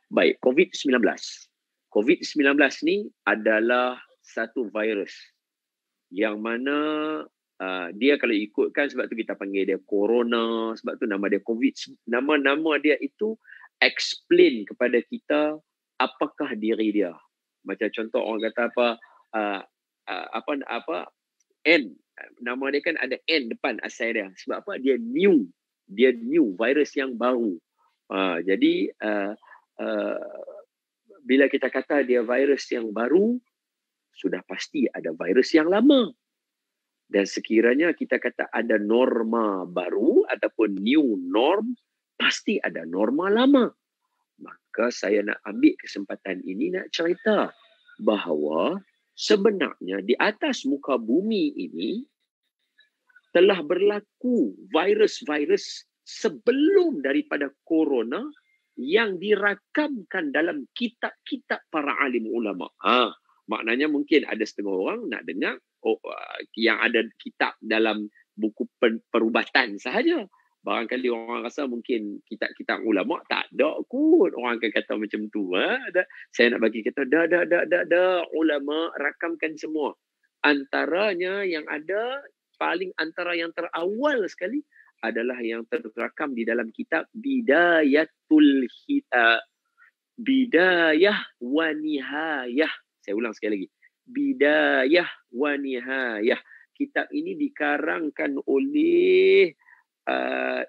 Baik, COVID-19. COVID-19 ni adalah satu virus yang mana dia kalau ikutkan, sebab tu kita panggil dia corona, sebab tu nama dia COVID. Nama-nama dia itu explain kepada kita apakah diri dia. Macam contoh orang kata N. Nama dia kan ada N depan asal dia. Sebab apa? Dia new, virus yang baru. Jadi bila kita kata dia virus yang baru, sudah pasti ada virus yang lama. Dan sekiranya kita kata ada norma baru ataupun new norm, pasti ada norma lama. Maka saya nak ambil kesempatan ini nak cerita bahawa sebenarnya di atas muka bumi ini telah berlaku virus-virus sebelum daripada corona yang dirakamkan dalam kitab-kitab para alim ulama. Maknanya mungkin ada setengah orang nak dengar yang ada kitab dalam buku perubatan sahaja. Barangkali orang rasa mungkin kitab-kitab ulama tak ada kot. Orang akan kata macam tu. Saya nak bagi kata, ulama rakamkan semua. Antaranya yang ada, paling antara yang terawal sekali adalah yang terrakam di dalam kitab Bidayah wa Nihayah. Saya ulang sekali lagi. Bidayah wa Nihayah. Kitab ini dikarangkan oleh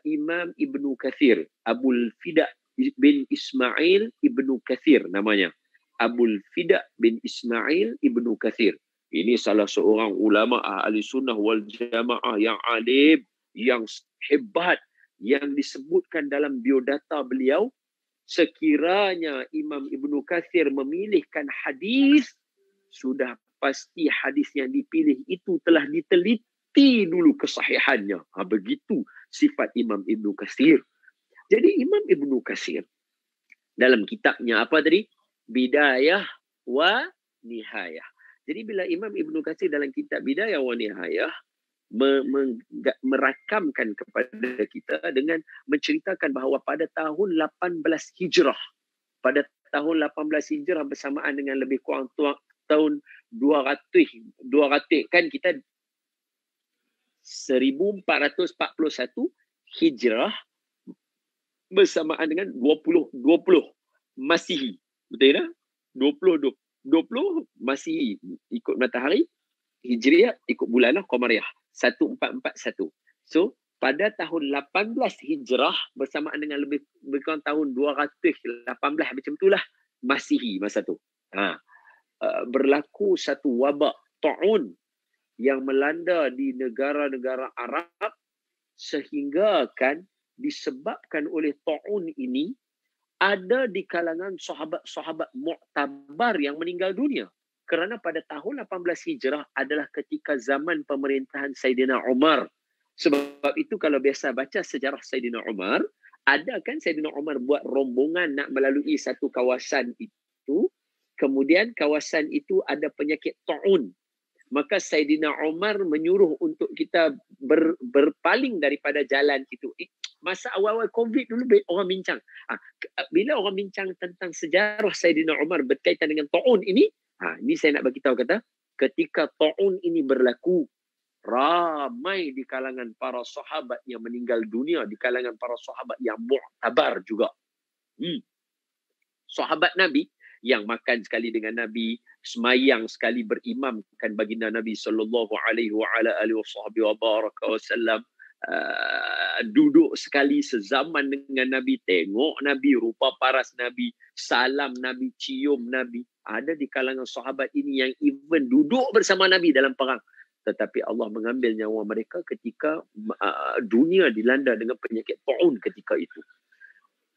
Imam Ibnu Kathir. Abul Fida bin Ismail Ibnu Kathir namanya. Abul Fida bin Ismail Ibnu Kathir. Ini salah seorang ulama ahli sunnah wal jamaah yang alim, yang hebat, yang disebutkan dalam biodata beliau. Sekiranya Imam Ibnu Kathir memilihkan hadis, sudah pasti hadis yang dipilih itu telah diteliti dulu kesahihannya. Begitu sifat Imam Ibnu Kathir. Jadi Imam Ibnu Kathir dalam kitabnya apa tadi? Bidayah wa Nihayah. Jadi bila Imam Ibnu Kathir dalam kitab Bidayah wa Nihayah merakamkan kepada kita dengan menceritakan bahawa pada tahun 18 Hijrah, pada tahun 18 Hijrah bersamaan dengan lebih kurang tahun 200 kan kita 1441 Hijrah bersamaan dengan 20 Masihi. Betul tak? 20 Masihi ikut matahari, Hijriah ikut bulan Qamariyah 1441. So pada tahun 18 Hijrah bersamaan dengan lebih kurang tahun 218 macam itulah Masihi masa tu. Berlaku satu wabak ta'un yang melanda di negara-negara Arab, sehingga kan disebabkan oleh ta'un ini ada di kalangan sahabat-sahabat mu'tabar yang meninggal dunia. Kerana pada tahun 18 Hijrah adalah ketika zaman pemerintahan Saidina Umar. Sebab itu kalau biasa baca sejarah Saidina Umar, ada kan Saidina Umar buat rombongan nak melalui satu kawasan itu, kemudian kawasan itu ada penyakit ta'un. Maka Saidina Umar menyuruh untuk kita berpaling daripada jalan itu. Masa awal-awal COVID dulu orang bincang. Bila orang bincang tentang sejarah Saidina Umar berkaitan dengan ta'un ini, ini saya nak bagi tahu kata, ketika ta'un ini berlaku, ramai di kalangan para sahabat yang meninggal dunia, di kalangan para sahabat yang mu'tabar juga. Sahabat Nabi yang makan sekali dengan Nabi, semayang sekali berimamkan baginda Nabi sallallahu alaihi wasallam, duduk sekali sezaman dengan Nabi, tengok Nabi, rupa paras Nabi, salam Nabi, cium Nabi. Ada di kalangan sahabat ini yang even duduk bersama Nabi dalam perang. Tetapi Allah mengambil nyawa mereka ketika dunia dilanda dengan penyakit ta'un ketika itu.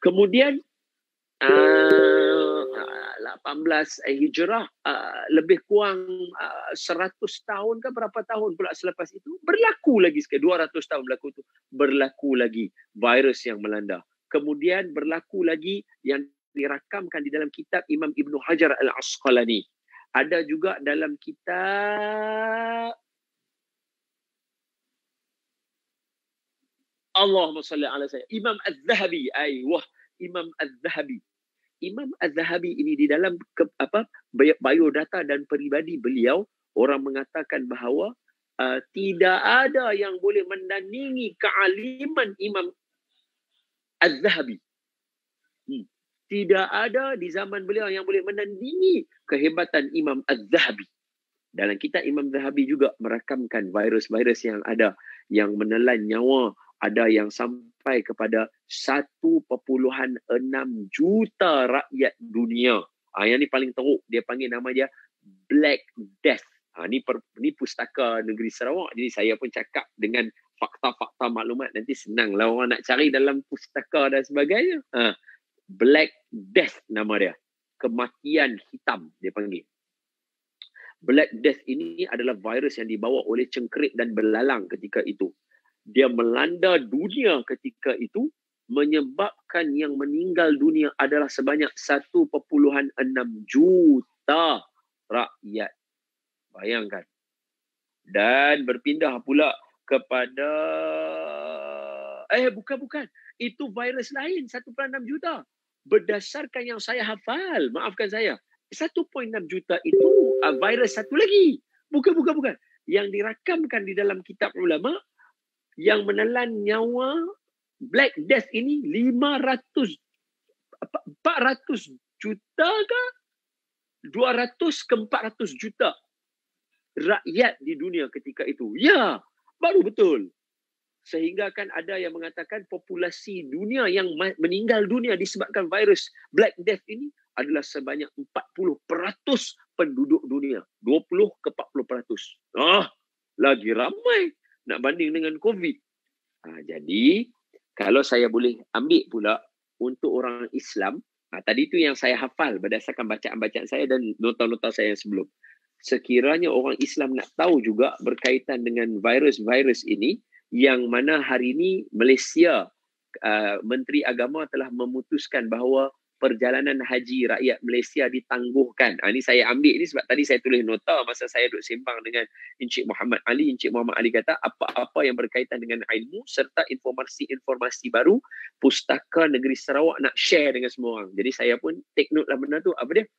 Kemudian 18 Hijrah, lebih kurang 100 tahun ke berapa tahun pula selepas itu, berlaku lagi sekali, 200 tahun berlaku lagi virus yang melanda. Kemudian berlaku lagi yang dirakamkan di dalam kitab Imam Ibnu Hajar Al-Asqalani. Ada juga dalam kitab Allahumma salli ala sayyidina Imam Az-Zahabi. Imam Az-Zahabi. Imam Az-Zahabi ini di dalam biodata dan peribadi beliau, orang mengatakan bahawa tidak ada yang boleh menandingi kealiman Imam Az-Zahabi. Tidak ada di zaman beliau yang boleh menandingi kehebatan Imam Az-Zahabi. Dalam kitab Imam Zahabi juga merakamkan virus-virus yang ada, yang menelan nyawa, ada yang sampai kepada 1.6 juta rakyat dunia. Yang ni paling teruk, dia panggil nama dia Black Death. Ni pustaka negeri Sarawak, jadi saya pun cakap dengan fakta-fakta maklumat, nanti senanglah orang nak cari dalam pustaka dan sebagainya. Black Death nama dia. Kematian hitam dia panggil. Black Death ini adalah virus yang dibawa oleh cengkerit dan belalang ketika itu. Dia melanda dunia ketika itu, menyebabkan yang meninggal dunia adalah sebanyak 1.6 juta rakyat. Bayangkan. Dan berpindah pula kepada... bukan. Itu virus lain, 1.6 juta. Berdasarkan yang saya hafal, maafkan saya, 1.6 juta itu virus satu lagi. Bukan. Yang dirakamkan di dalam kitab ulama, yang menelan nyawa Black Death ini 400 juta ke? 200 ke 400 juta rakyat di dunia ketika itu. Ya, baru betul. Sehingga kan ada yang mengatakan populasi dunia yang meninggal dunia disebabkan virus Black Death ini adalah sebanyak 40% penduduk dunia. 20 ke 40%. Lagi ramai nak banding dengan COVID. Jadi, kalau saya boleh ambil pula untuk orang Islam, tadi itu yang saya hafal berdasarkan bacaan-bacaan saya dan nota-nota saya yang sebelum. Sekiranya orang Islam nak tahu juga berkaitan dengan virus-virus ini, yang mana hari ini Malaysia, Menteri Agama telah memutuskan bahawa perjalanan haji rakyat Malaysia ditangguhkan. Ini saya ambil ni sebab tadi saya tulis nota masa saya duduk sembang dengan Encik Muhammad Ali. Encik Muhammad Ali kata apa-apa yang berkaitan dengan ilmu serta informasi-informasi baru, Pustaka Negeri Sarawak nak share dengan semua orang. Jadi saya pun take note lah benda tu. Apa dia?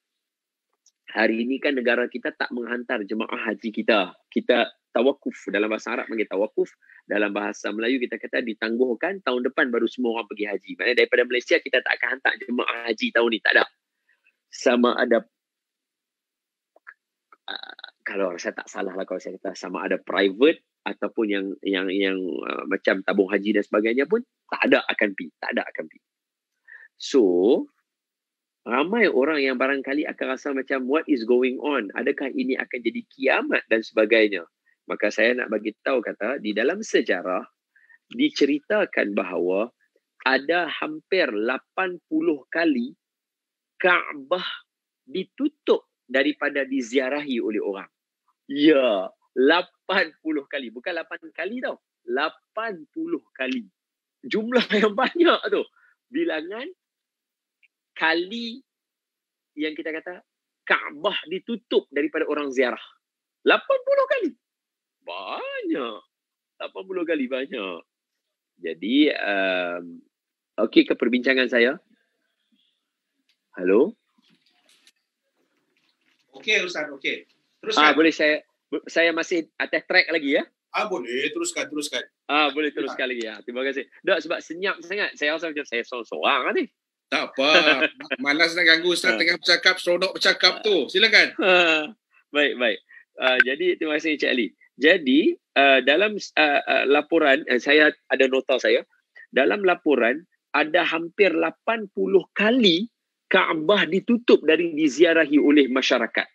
Hari ini kan negara kita tak menghantar jemaah haji kita. Kita tawakuf, dalam bahasa Arab panggil tawakuf. Dalam bahasa Melayu kita kata ditangguhkan, tahun depan baru semua orang pergi haji. Maksudnya daripada Malaysia kita tak akan hantar jemaah haji tahun ni, tak ada. Sama ada, kalau saya tak salah lah kalau saya kata, sama ada private ataupun yang macam tabung haji dan sebagainya pun tak ada akan pergi. So, ramai orang yang barangkali akan rasa macam what is going on? Adakah ini akan jadi kiamat dan sebagainya? Maka saya nak bagi tahu kata di dalam sejarah diceritakan bahawa ada hampir 80 kali Kaabah ditutup daripada diziarahi oleh orang. Ya, 80 kali. Bukan 8 kali tau. 80 kali. Jumlah yang banyak tu. Bilangan kali yang kita kata Kaabah ditutup daripada orang ziarah. 80 kali. Banyak. 80 kali banyak. Jadi, okey ke perbincangan saya? Halo? Okey Ustaz, okey. Teruskan. Boleh saya masih atas track lagi ya? Boleh, teruskan. Boleh teruskan lagi ya. Terima kasih. Tak, sebab senyap sangat. Saya rasa macam saya seorang ni. Tak apa. Malas nak ganggu Ustaz tengah bercakap, seronok bercakap tu. Silakan. Baik. Jadi, terima kasih Encik Ali. Jadi, dalam laporan, saya ada nota saya. Dalam laporan, ada hampir 80 kali Kaabah ditutup dari diziarahi oleh masyarakat.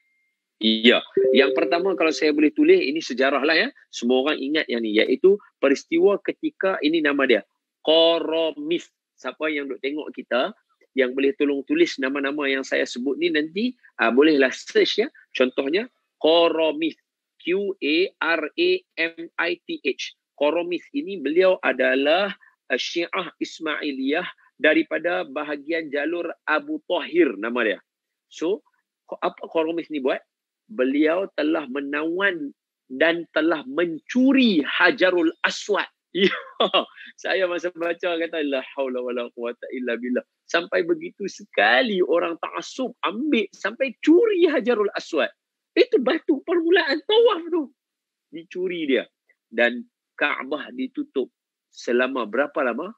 Iya. Yang pertama, kalau saya boleh tulis, ini sejarah lah ya. Semua orang ingat yang ni, iaitu peristiwa ketika, ini nama dia, Qaramis. Siapa yang duk tengok kita, yang boleh tolong tulis nama-nama yang saya sebut ni nanti, bolehlah search ya. Contohnya, Qaramis. QaramitH. Qaramis ini beliau adalah Syiah Ismailiyah daripada bahagian jalur Abu Tahir nama dia. So, apa Qaramis ni buat? Beliau telah menawan dan telah mencuri Hajarul Aswad. Ya, saya masa baca kata la haula wala quwata illa billah. Sampai begitu sekali orang ta'assub ambil sampai curi Hajarul Aswad. Itu batu permulaan tawaf tu. Dicuri dia. Dan Kaabah ditutup selama berapa lama?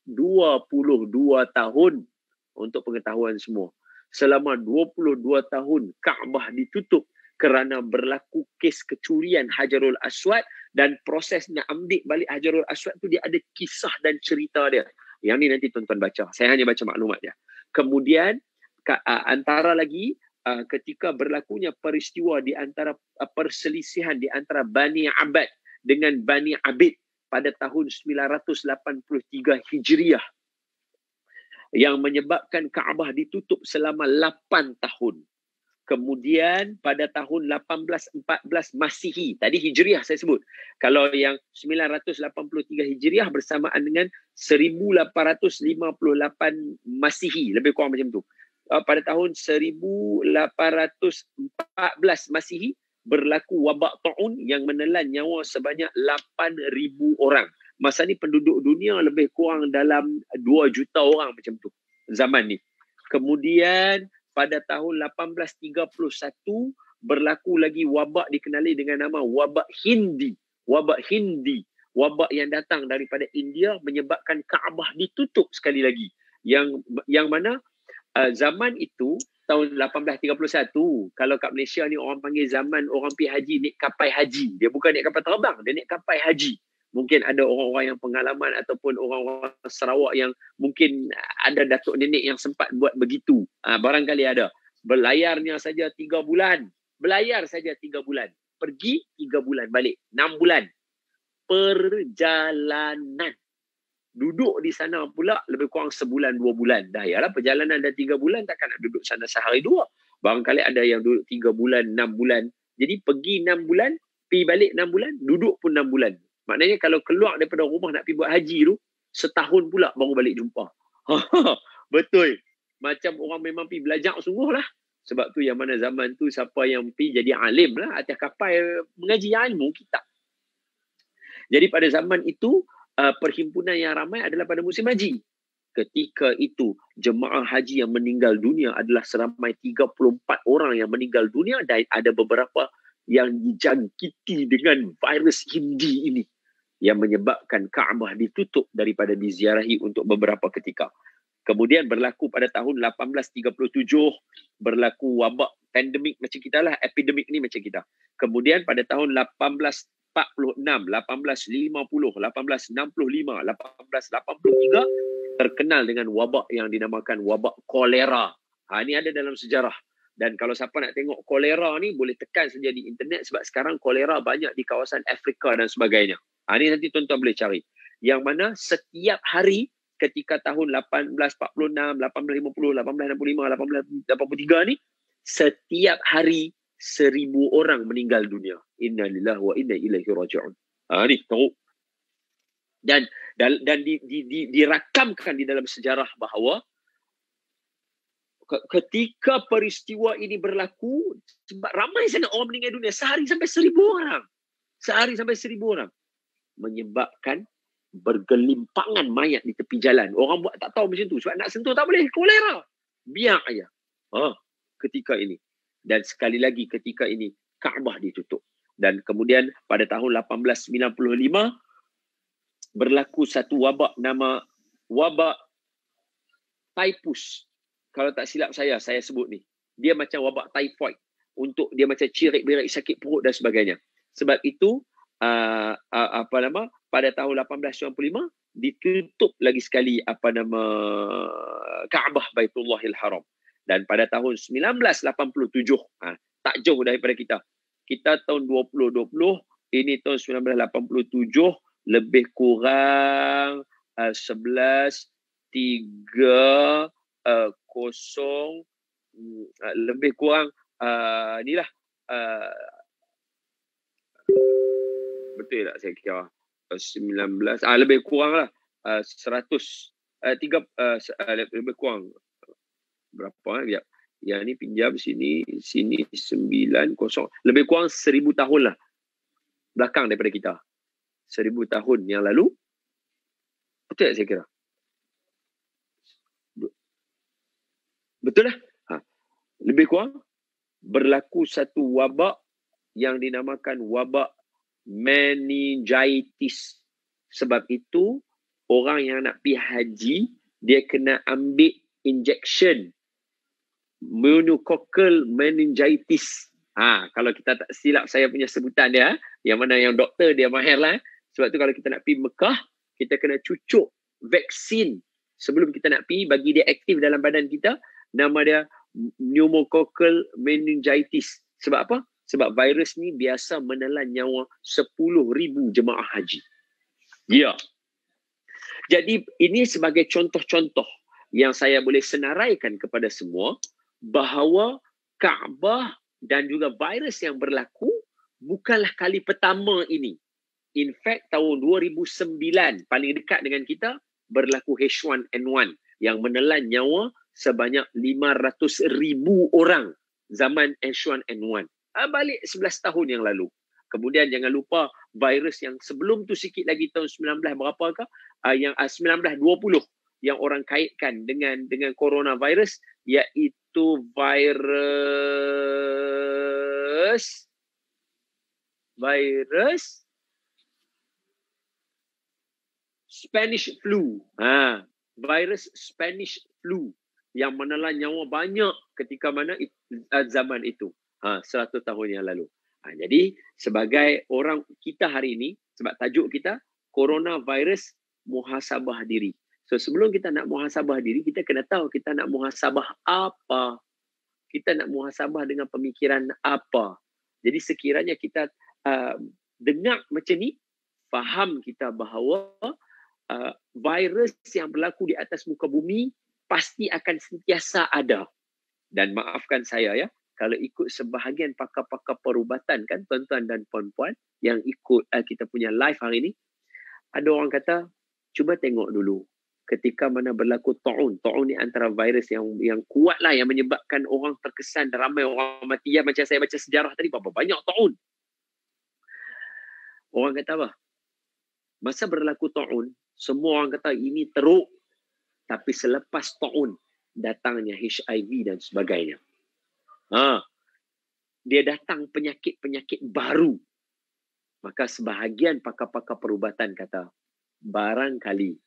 22 tahun. Untuk pengetahuan semua. Selama 22 tahun Kaabah ditutup kerana berlaku kes kecurian Hajarul Aswad, dan proses nak ambil balik Hajarul Aswad tu dia ada kisah dan cerita dia. Yang ni nanti tuan-tuan baca. Saya hanya baca maklumat dia. Kemudian antara lagi ketika berlakunya peristiwa di antara perselisihan di antara Bani Abad dengan Bani Abid pada tahun 983 Hijriah yang menyebabkan Kaabah ditutup selama 8 tahun. Kemudian pada tahun 1814 Masihi, tadi Hijriah saya sebut. Kalau yang 983 Hijriah bersamaan dengan 1858 Masihi, lebih kurang macam tu. Pada tahun 1814 Masihi berlaku wabak taun yang menelan nyawa sebanyak 8,000 orang. Masa ni penduduk dunia lebih kurang dalam 2 juta orang macam tu zaman ni. Kemudian pada tahun 1831 berlaku lagi wabak dikenali dengan nama wabak Hindi. Wabak Hindi. Wabak yang datang daripada India menyebabkan Kaabah ditutup sekali lagi. Yang mana zaman itu tahun 1831, kalau kat Malaysia ni orang panggil zaman orang pergi haji naik kapal haji. Dia bukan naik kapal terbang, dia naik kapal haji. Mungkin ada orang-orang yang pengalaman ataupun orang-orang Sarawak yang mungkin ada datuk nenek yang sempat buat begitu. Barangkali ada. Berlayarnya saja 3 bulan. Berlayar saja 3 bulan. Pergi 3 bulan balik. 6 bulan. Perjalanan. Duduk di sana pula lebih kurang sebulan 2 bulan. Dah yalah perjalanan dah 3 bulan takkan nak duduk sana sehari 2. Barangkali ada yang duduk 3 bulan, 6 bulan. Jadi pergi 6 bulan, pergi balik 6 bulan, duduk pun 6 bulan. Maknanya kalau keluar daripada rumah nak pergi buat haji tu, setahun pula baru balik jumpa. Betul. Macam orang memang pergi belajar sungguh lah. Sebab tu yang mana zaman tu siapa yang pergi jadi alim lah. Atas kapal mengaji ilmu kitab. Jadi pada zaman itu, perhimpunan yang ramai adalah pada musim haji. Ketika itu, jemaah haji yang meninggal dunia adalah seramai 34 orang yang meninggal dunia dan ada beberapa yang dijangkiti dengan virus Hindi ini yang menyebabkan Kaabah ditutup daripada diziarahi untuk beberapa ketika. Kemudian berlaku pada tahun 1837 berlaku wabak pandemik macam kita lah, epidemik ni macam kita. Kemudian pada tahun 1846, 1850, 1865, 1883 terkenal dengan wabak yang dinamakan wabak kolera. Ini ada dalam sejarah. Dan kalau siapa nak tengok kolera ni boleh tekan saja di internet sebab sekarang kolera banyak di kawasan Afrika dan sebagainya. Ini nanti tuan-tuan boleh cari. Yang mana setiap hari ketika tahun 1846, 1850, 1865, 1883 ni, setiap hari 1,000 orang meninggal dunia. Inna lillahi wa inna ilaihi raji'un. Ni teruk. Dan dirakamkan di dalam sejarah bahawa ketika peristiwa ini berlaku, sebab ramai sangat orang meninggal dunia, sehari sampai 1,000 orang. Sehari sampai 1,000 orang. Menyebabkan bergelimpangan mayat di tepi jalan. Orang buat tak tahu macam tu. Sebab nak sentuh tak boleh. Kolera. Biar aja. Ketika ini. Dan sekali lagi ketika ini, Kaabah ditutup. Dan kemudian pada tahun 1895, berlaku satu wabak nama wabak typhus. Kalau tak silap saya sebut ni. Dia macam wabak typhoid. Untuk dia macam cirit-birit, sakit perut dan sebagainya. Sebab itu, pada tahun 1895 ditutup lagi sekali Kaabah Baitullahil Haram. Dan pada tahun 1987, tak jauh daripada kita. Kita tahun 2020, ini tahun 1987, lebih kurang 11.30, lebih kurang inilah betul tak saya kira 19 lebih kurang lah 100 lebih kurang berapa ya. Yang ni pinjam sini 90, lebih kurang 1,000 tahun lah belakang daripada kita. 1,000 tahun yang lalu. Betul tak saya kira? Betul lah. Lebih kurang berlaku satu wabak yang dinamakan wabak meningitis. Sebab itu, orang yang nak pergi haji, dia kena ambil injection pneumococcal meningitis. Kalau kita tak silap saya punya sebutan dia, yang mana yang doktor dia mahir lah. Sebab tu kalau kita nak pergi Mekah, kita kena cucuk vaksin sebelum kita nak pergi, bagi dia aktif dalam badan kita. Nama dia pneumococcal meningitis. Sebab apa? Sebab virus ni biasa menelan nyawa 10,000 jemaah haji. Ya. Jadi ini sebagai contoh-contoh yang saya boleh senaraikan kepada semua bahawa Kaabah dan juga virus yang berlaku bukanlah kali pertama ini. In fact, tahun 2009 paling dekat dengan kita berlaku H1N1 yang menelan nyawa sebanyak 500,000 orang zaman H1N1. Balik 11 tahun yang lalu. Kemudian jangan lupa virus yang sebelum tu sikit lagi tahun 19 berapakah? Yang 1920 yang orang kaitkan dengan coronavirus, iaitu virus Spanish flu. Virus Spanish flu yang menelan nyawa banyak ketika mana zaman itu. 100 tahun yang lalu. Jadi sebagai orang kita hari ini, sebab tajuk kita coronavirus muhasabah diri. So sebelum kita nak muhasabah diri, kita kena tahu kita nak muhasabah apa. Kita nak muhasabah dengan pemikiran apa. Jadi sekiranya kita dengar macam ni, faham kita bahawa virus yang berlaku di atas muka bumi pasti akan sentiasa ada. Dan maafkan saya ya, kalau ikut sebahagian pakar-pakar perubatan kan, tuan-tuan dan puan-puan yang ikut kita punya live hari ini, ada orang kata, cuba tengok dulu ketika mana berlaku ta'un. Ta'un ni antara virus yang kuat lah, yang menyebabkan orang terkesan dan ramai orang mati. Ya, macam saya baca sejarah tadi, berapa banyak ta'un. Orang kata apa? Masa berlaku ta'un, semua orang kata ini teruk. Tapi selepas ta'un, datangnya HIV dan sebagainya. Dia datang penyakit-penyakit baru. Maka sebahagian pakar-pakar perubatan kata, barangkali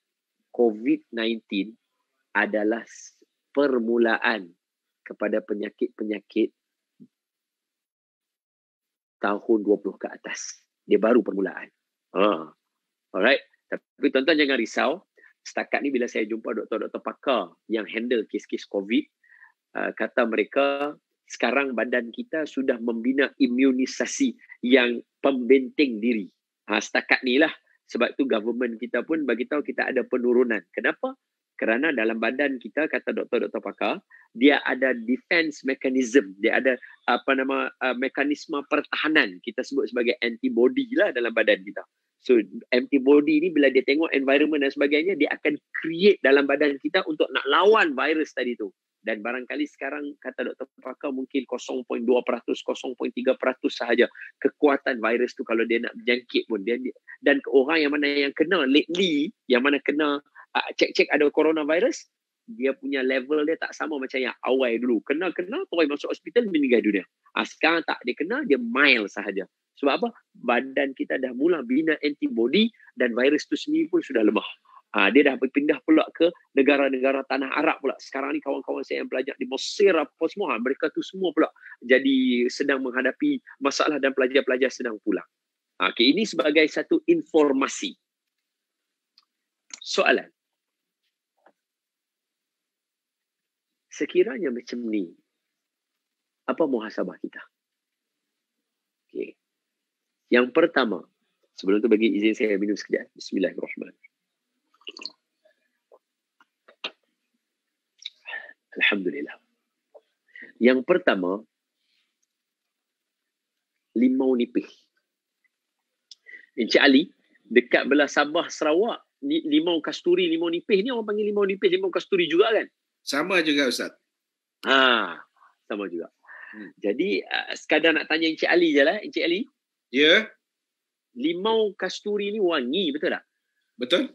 COVID-19 adalah permulaan kepada penyakit-penyakit tahun 20 ke atas. Dia baru permulaan. Alright. Tapi tuan-tuan jangan risau. Setakat ni bila saya jumpa doktor-doktor pakar yang handle kes-kes COVID, kata mereka, sekarang badan kita sudah membina imunisasi yang pembenteng diri. Setakat ni lah. Sebab tu government kita pun bagi tahu kita ada penurunan. Kenapa? Kerana dalam badan kita, kata doktor-doktor pakar, dia ada defense mechanism. Dia ada mekanisme pertahanan. Kita sebut sebagai antibody lah dalam badan kita. So antibody ni bila dia tengok environment dan sebagainya, dia akan create dalam badan kita untuk nak lawan virus tadi tu. Dan barangkali sekarang kata doktor pakar mungkin 0.2%, 0.3% sahaja kekuatan virus tu kalau dia nak berjangkit pun. Dan orang yang kena lately, yang mana kena cek ada coronavirus, dia punya level dia tak sama macam yang awal dulu. Kena terus masuk hospital, meninggal dunia. Sekarang tak, dia kena, dia mild sahaja. Sebab apa? Badan kita dah mula bina antibody dan virus tu sendiri pun sudah lemah. Dia dah berpindah pula ke negara-negara tanah Arab pula. Sekarang ni kawan-kawan saya yang belajar di Mesir apa semua, mereka tu semua pula jadi sedang menghadapi masalah dan pelajar-pelajar sedang pulang. Okay, ini sebagai satu informasi. Soalan. Sekiranya macam ni, apa muhasabah kita? Okay. Yang pertama, sebelum tu bagi izin saya minum sekejap. Bismillahirrahmanirrahim. Alhamdulillah. Yang pertama, limau nipis. Encik Ali, dekat belah Sabah, Sarawak, limau kasturi, limau nipis ni orang panggil limau nipis, limau kasturi juga kan? Sama juga Ustaz. Sama juga. Jadi, sekadar nak tanya Encik Ali je lah. Encik Ali. Ya. Limau kasturi ni wangi, betul tak? Betul.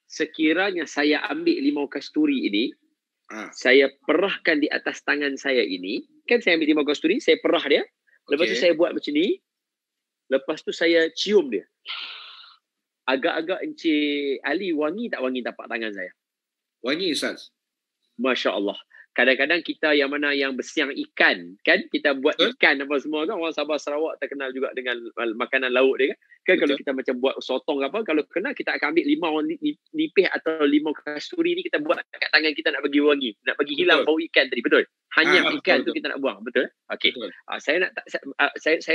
Sekiranya saya ambil limau kasturi ini, Saya perahkan di atas tangan saya ini. Kan saya ambil timbal kasturi, saya perah dia. Lepas tu saya buat macam ni. Lepas tu saya cium dia. Agak-agak Encik Ali wangi tak wangi tapak tangan saya? Wangi, Ustaz. Masya Allah. Kadang-kadang kita yang mana yang bersiang ikan, kan? Kita buat ikan apa semua kan. Orang Sabah Sarawak terkenal juga dengan makanan laut dia kan. Kan kalau kita macam buat sotong apa, kalau kena kita akan ambil limau nipis atau limau kasturi ni kita buat kat tangan kita nak bagi wangi. Nak bagi hilang bau ikan tadi, betul? Hanya ikan tu kita nak buang, betul? Okey. Saya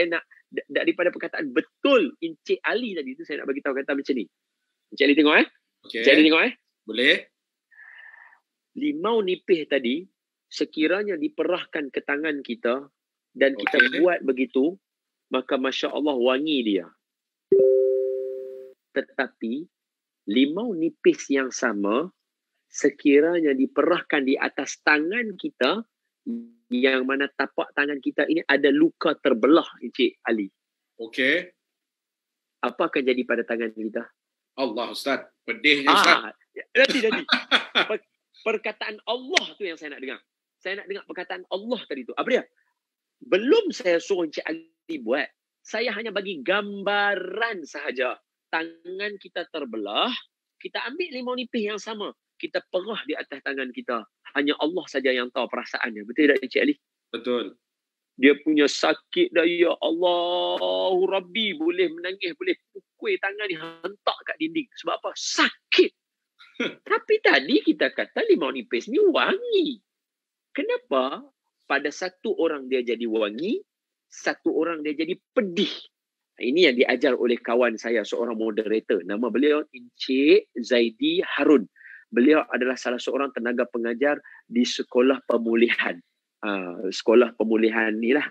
nak daripada perkataan betul Encik Ali tadi tu, saya nak bagi tahu kata macam ni. Encik Ali tengok Encik Ali tengok Boleh. Limau nipis tadi sekiranya diperahkan ke tangan kita dan kita buat begitu, maka Masya Allah wangi dia. Tetapi limau nipis yang sama sekiranya diperahkan di atas tangan kita, yang mana tapak tangan kita ini ada luka terbelah, Encik Ali. Apa akan jadi pada tangan kita? Allah, Ustaz. Pedihnya, Ustaz. Nanti. Perkataan Allah tu yang saya nak dengar. Saya nak dengar perkataan Allah tadi tu. Apa dia? Belum saya suruh Encik Ali buat. Saya hanya bagi gambaran sahaja. Tangan kita terbelah, kita ambil limau nipis yang sama. Kita perah di atas tangan kita. Hanya Allah saja yang tahu perasaannya. Betul tak Encik Ali? Betul. Dia punya sakit dah, ya Allah Rabbi. Boleh menangis, boleh pukul tangan ni, hantar kat dinding. Sebab apa? Sakit. Tapi tadi kita kata limau nipis ni wangi. Kenapa pada satu orang dia jadi wangi, satu orang dia jadi pedih? Ini yang diajar oleh kawan saya, seorang moderator. Nama beliau Encik Zaidi Harun. Beliau adalah salah seorang tenaga pengajar di sekolah pemulihan. Sekolah pemulihan ni lah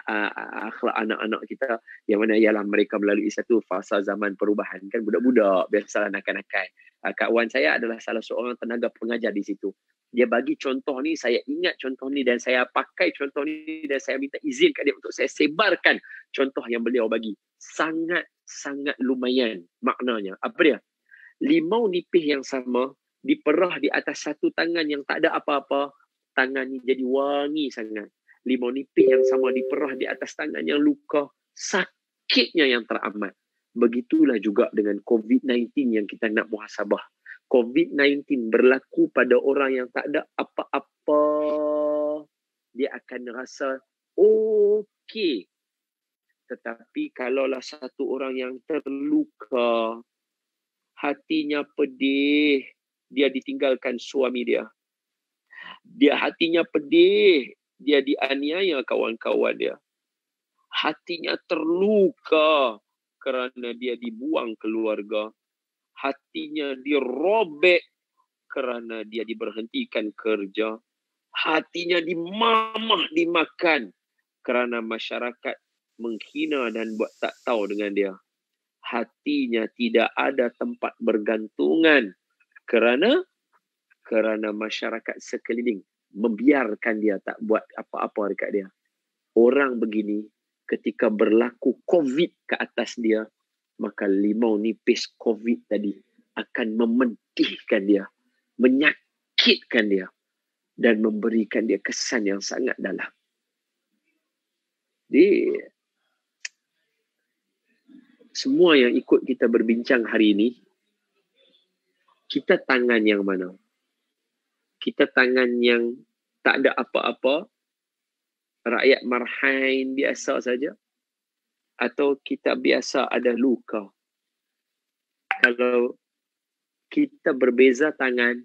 akhlak anak-anak kita, yang mana ialah mereka melalui satu fasa zaman perubahan, kan budak-budak biasalah nakal-nakal. Kawan saya adalah salah seorang tenaga pengajar di situ. Dia bagi contoh ni, saya ingat contoh ni dan saya pakai contoh ni dan saya minta izin kat dia untuk saya sebarkan contoh yang beliau bagi. Sangat-sangat lumayan maknanya. Apa dia? Limau nipis yang sama diperah di atas satu tangan yang tak ada apa-apa, tangan ni jadi wangi sangat. Limau nipis yang sama diperah di atas tangan yang luka, sakitnya yang teramat. Begitulah juga dengan COVID-19 yang kita nak muhasabah. COVID-19 berlaku pada orang yang tak ada apa-apa. Dia akan rasa okey. Tetapi kalaulah satu orang yang terluka, hatinya pedih, dia ditinggalkan suami dia. Dia hatinya pedih, dia dianiaya kawan-kawan dia. Hatinya terluka kerana dia dibuang keluarga. Hatinya dirobek kerana dia diberhentikan kerja. Hatinya dimamah, dimakan kerana masyarakat menghina dan buat tak tahu dengan dia. Hatinya tidak ada tempat bergantungan kerana masyarakat sekeliling membiarkan dia, tak buat apa-apa dekat dia. Orang begini, ketika berlaku COVID ke atas dia, maka limau nipis COVID tadi akan memedihkan dia, menyakitkan dia, dan memberikan dia kesan yang sangat dalam. Jadi, semua yang ikut kita berbincang hari ini, kita tangan yang mana? Kita tangan yang tak ada apa-apa, rakyat marhain biasa saja, atau kita biasa ada luka? Kalau kita berbeza tangan,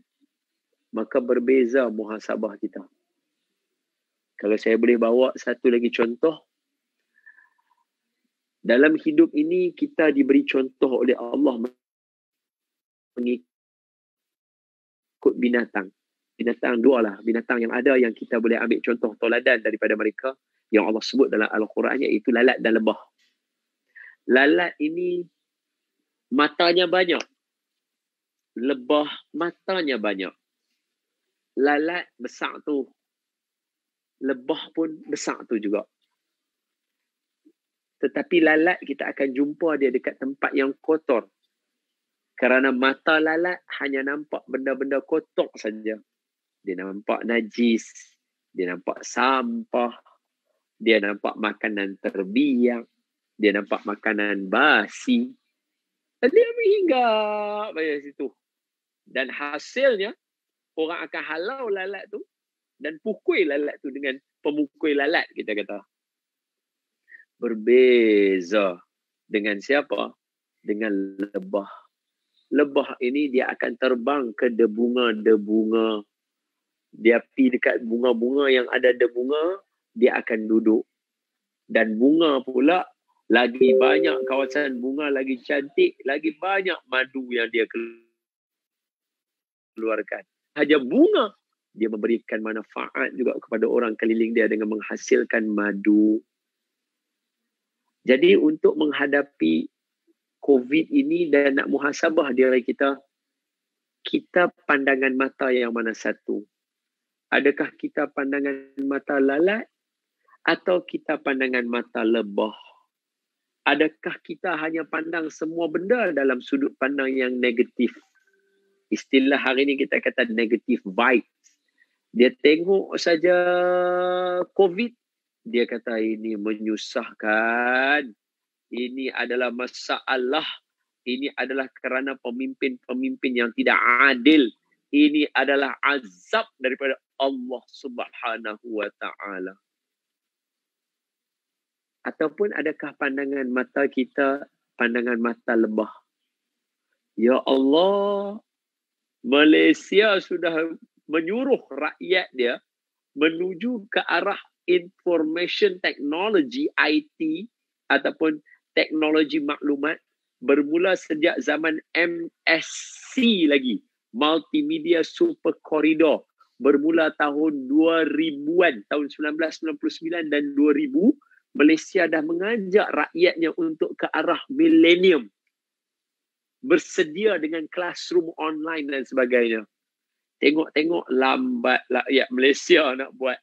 maka berbeza muhasabah kita. Kalau saya boleh bawa satu lagi contoh, dalam hidup ini kita diberi contoh oleh Allah mengikut binatang. Binatang dua lah. Binatang yang ada yang kita boleh ambil contoh toladan daripada mereka, yang Allah sebut dalam Al-Quran, iaitu lalat dan lebah. Lalat ini matanya banyak. Lebah matanya banyak. Lalat besar tu. Lebah pun besar tu juga. Tetapi lalat kita akan jumpa dia dekat tempat yang kotor. Kerana mata lalat hanya nampak benda-benda kotor saja. dia nampak najis, dia nampak sampah, dia nampak makanan terbiak, dia nampak makanan basi. Dia menghinggap pada situ. Dan hasilnya, orang akan halau lalat tu dan pukul lalat tu dengan pemukul lalat, kita kata. Berbeza dengan siapa? Dengan lebah. Lebah ini dia akan terbang ke debunga-debunga. Dia pergi dekat bunga-bunga yang ada debunga, dia akan duduk. Dan bunga pula, lagi banyak kawasan bunga, lagi cantik, lagi banyak madu yang dia keluarkan. Hanya bunga, dia memberikan manfaat juga kepada orang keliling dia dengan menghasilkan madu. Jadi untuk menghadapi COVID ini dan nak muhasabah diri kita, kita pandangan mata yang mana satu? Adakah kita pandangan mata lalat atau kita pandangan mata lebah? Adakah kita hanya pandang semua benda dalam sudut pandang yang negatif? Istilah hari ini kita kata negative vibes. Dia tengok saja COVID, dia kata ini menyusahkan. Ini adalah masalah. Ini adalah kerana pemimpin-pemimpin yang tidak adil. Ini adalah azab daripada Allah Subhanahu wa ta'ala. Ataupun adakah pandangan mata kita pandangan mata lebah? Ya Allah, Malaysia sudah menyuruh rakyat dia menuju ke arah information technology, IT, ataupun teknologi maklumat bermula sejak zaman MSC lagi, Multimedia Super Corridor, bermula tahun 2000-an, tahun 1999 dan 2000, Malaysia dah mengajak rakyatnya untuk ke arah millennium, bersedia dengan classroom online dan sebagainya. Tengok-tengok lambat rakyat Malaysia nak buat.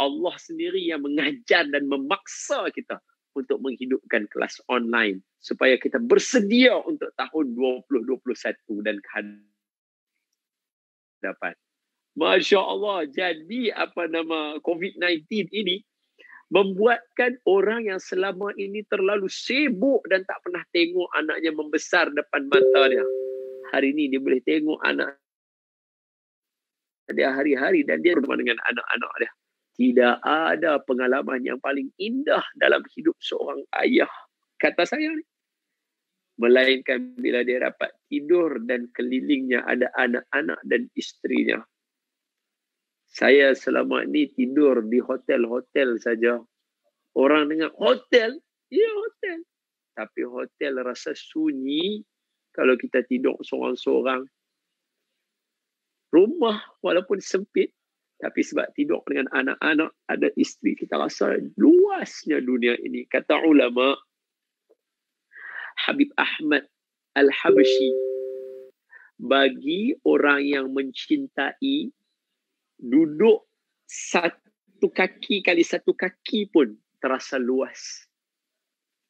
Allah sendiri yang mengajar dan memaksa kita untuk menghidupkan kelas online supaya kita bersedia untuk tahun 2021 dan kehadapan. Masya Allah, jadi COVID-19 ini membuatkan orang yang selama ini terlalu sibuk dan tak pernah tengok anaknya membesar depan mata dia. Hari ini dia boleh tengok anak dia hari-hari dan dia bersama dengan anak-anak dia. Tidak ada pengalaman yang paling indah dalam hidup seorang ayah, kata saya ni, melainkan bila dia dapat tidur dan kelilingnya ada anak-anak dan isterinya. Saya selama ni tidur di hotel-hotel saja. Orang dengar hotel, ya hotel. Tapi hotel rasa sunyi kalau kita tidur seorang-seorang. Rumah walaupun sempit, tapi sebab tidur dengan anak-anak, ada isteri, kita rasa luasnya dunia ini. Kata ulama, Habib Ahmad Al-Habshi, bagi orang yang mencintai, duduk satu kaki kali satu kaki pun terasa luas.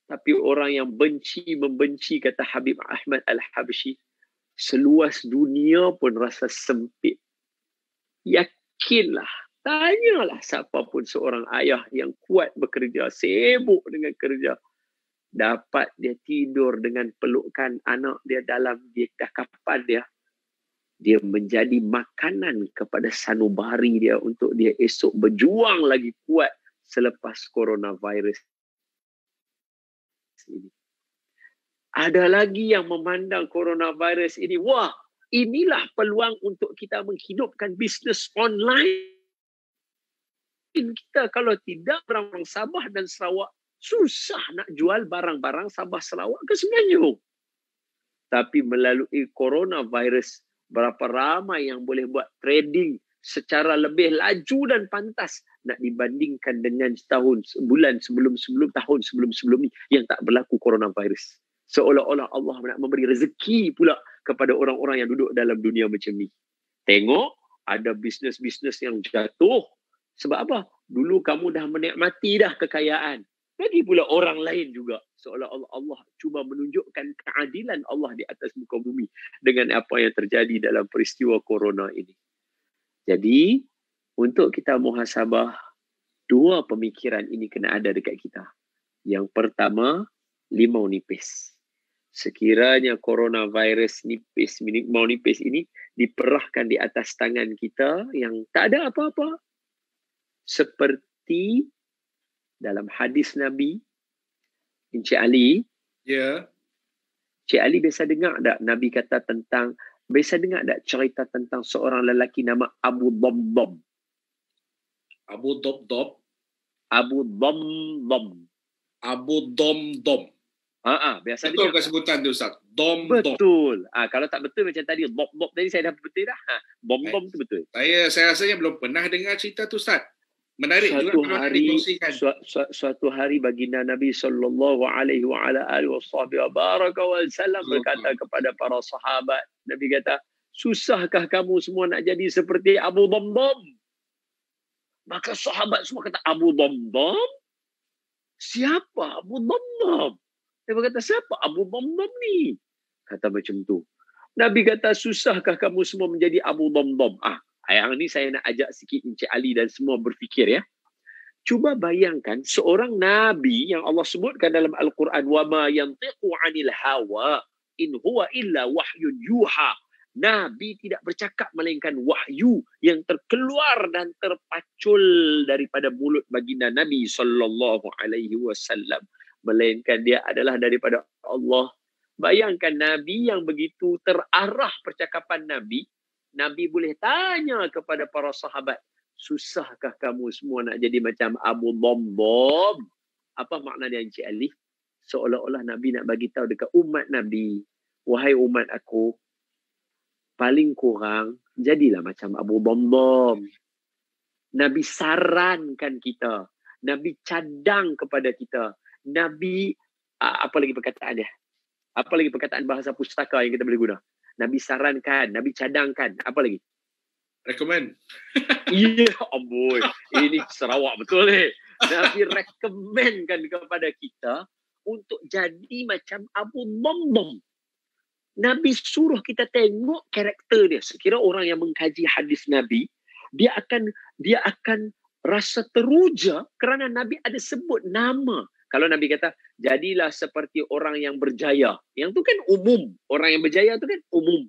Tapi orang yang membenci, kata Habib Ahmad Al-Habshi, seluas dunia pun rasa sempit. Yakinlah, tanyalah siapa pun seorang ayah yang kuat bekerja, sibuk dengan kerja, dapat dia tidur dengan pelukan anak dia dalam dekapan dia. Dia menjadi makanan kepada sanubari dia untuk dia esok berjuang lagi kuat selepas coronavirus ini. Ada lagi yang memandang coronavirus ini, wah, inilah peluang untuk kita menghidupkan bisnes online kita. Kalau tidak, orang-orang Sabah dan Sarawak susah nak jual barang-barang Sabah Sarawak ke Semenanjung. Tapi melalui coronavirus, berapa ramai yang boleh buat trading secara lebih laju dan pantas nak dibandingkan dengan tahun sebelum tahun sebelum ni yang tak berlaku coronavirus. Seolah-olah Allah nak memberi rezeki pula kepada orang-orang yang duduk dalam dunia macam ni. Tengok, ada bisnes-bisnes yang jatuh. Sebab apa? Dulu kamu dah menikmati dah kekayaan. Bagi pula orang lain juga. Seolah-olah Allah cuba menunjukkan keadilan Allah di atas muka bumi dengan apa yang terjadi dalam peristiwa corona ini. Jadi, untuk kita muhasabah, dua pemikiran ini kena ada dekat kita. Yang pertama, limau nipis. Sekiranya coronavirus limau nipis ini diperahkan di atas tangan kita yang tak ada apa-apa. Seperti dalam hadis Nabi, Encik Ali. Ya. Encik Ali biasa dengar tak Nabi kata tentang, biasa dengar tak cerita tentang seorang lelaki nama Abu Dhamdham? Abu Dhamdham. Abu Dhamdham. Abu Dhamdham. Biasa betul dengar. ke sebutan tu Ustaz? Dhamdham. Betul. Kalau tak betul macam tadi, Dhamdham tadi saya dah betul dah. Dhamdham tu betul. Saya rasanya belum pernah dengar cerita tu Ustaz. Menarik juga kalau nak dikongsikan. Suatu hari baginda Nabi sallallahu alaihi wa ala alihi wasallam berkata kepada para sahabat, Nabi kata, susahkah kamu semua nak jadi seperti Abu Dhamdham? Maka sahabat semua kata, Abu Dhamdham? Siapa Abu Dhamdham? Dia berkata, siapa Abu Dhamdham ni? Kata macam tu. Nabi kata, susahkah kamu semua menjadi Abu Dhamdham? Yang ni saya nak ajak sikit Encik Ali dan semua berfikir ya. Cuba bayangkan seorang Nabi yang Allah sebutkan dalam Al-Quran, وَمَا يَنْطِقُ عَنِ الْهَوَىٰ إِنْ هُوَ إِلَّا وَحْيٌ يُوحَىٰ. Nabi tidak bercakap melainkan wahyu yang terkeluar dan terpacul daripada mulut baginda Nabi sallallahu alaihi wasallam, melainkan dia adalah daripada Allah. Bayangkan Nabi yang begitu terarah percakapan Nabi, Nabi boleh tanya kepada para sahabat, susahkah kamu semua nak jadi macam Abu Dhamdham? Apa makna dia Encik Ali? Seolah-olah Nabi nak bagi tahu dekat umat Nabi, wahai umat aku, paling kurang jadilah macam Abu Dhamdham. Nabi sarankan kita, Nabi cadang kepada kita, Nabi apa lagi perkataan dia? Apa lagi perkataan bahasa pustaka yang kita boleh guna? Nabi sarankan, Nabi cadangkan, apa lagi? Recommend. Ya ampun, ini Sarawak betul ni. Nabi rekomenkan kepada kita untuk jadi macam Abu Dhamdham. Nabi suruh kita tengok karakter dia. Sekira orang yang mengkaji hadis Nabi, dia akan rasa teruja kerana Nabi ada sebut nama. Kalau Nabi kata, jadilah seperti orang yang berjaya. Yang tu kan umum. Orang yang berjaya tu kan umum.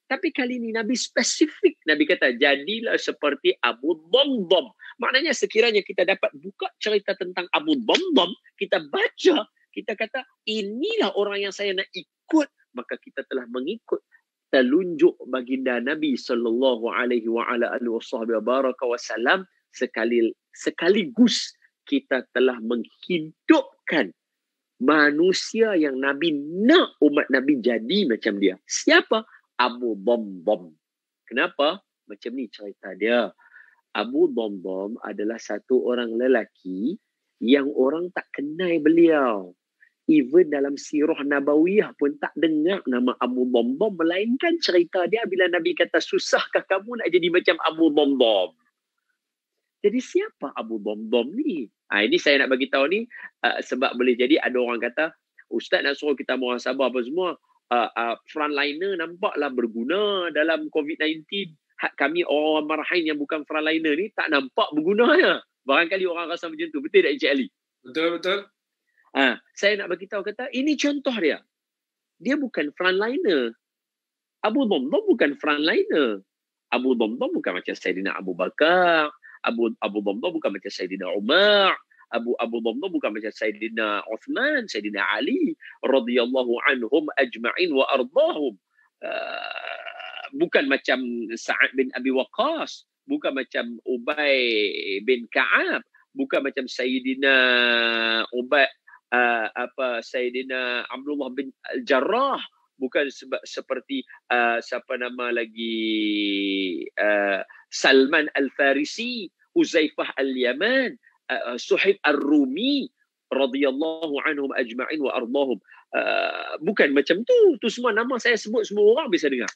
Tapi kali ini Nabi spesifik. Nabi kata, jadilah seperti Abu Dhamdham. Maknanya sekiranya kita dapat buka cerita tentang Abu Dhamdham, kita baca, kita kata, inilah orang yang saya nak ikut. Maka kita telah mengikut telunjuk baginda Nabi sallallahu alaihi wasallam, sekaligus kita telah menghidupkan manusia yang Nabi nak umat Nabi jadi macam dia. Siapa? Abu Dhamdham. Kenapa? Macam ni cerita dia. Abu Dhamdham adalah satu orang lelaki yang orang tak kenal beliau. Even dalam sirah Nabawiyah pun tak dengar nama Abu Dhamdham, melainkan cerita dia bila Nabi kata, susahkah kamu nak jadi macam Abu Dhamdham? Jadi siapa Abu Dhamdham ni? Ini saya nak bagi tahu ni sebab boleh jadi ada orang kata, Ustaz nak suruh kita muhasabah apa semua, frontliner nampaklah berguna dalam COVID-19. Kami orang marahin yang bukan frontliner ni tak nampak bergunanya. Barangkali orang rasa macam tu. Betul tak Encik Ali? Betul. Saya nak bagi tahu kata, ini contoh dia. Dia bukan frontliner. Abu Dhamdham bukan frontliner. Abu Dhamdham bukan macam Sayyidina Abu Bakar. Abu Dhamdham bukan macam Sayyidina Umar. Abu Dhamdham bukan macam Sayyidina Uthman, Sayyidina Ali radhiyallahu anhum ajma'in wa ardahum. Bukan macam Sa'ad bin Abi Waqqas, bukan macam Ubay bin Ka'ab, bukan macam Sayyidina Sayyidina Abdullah bin Al-Jarrah, bukan seperti siapa nama lagi, Salman Al-Farisi, Uzaifah Al-Yaman, Suhaib Ar-Rumi radhiyallahu anhum ajma'in wa ardahum. Bukan macam tu. Tu semua nama saya sebut, semua orang bisa dengar.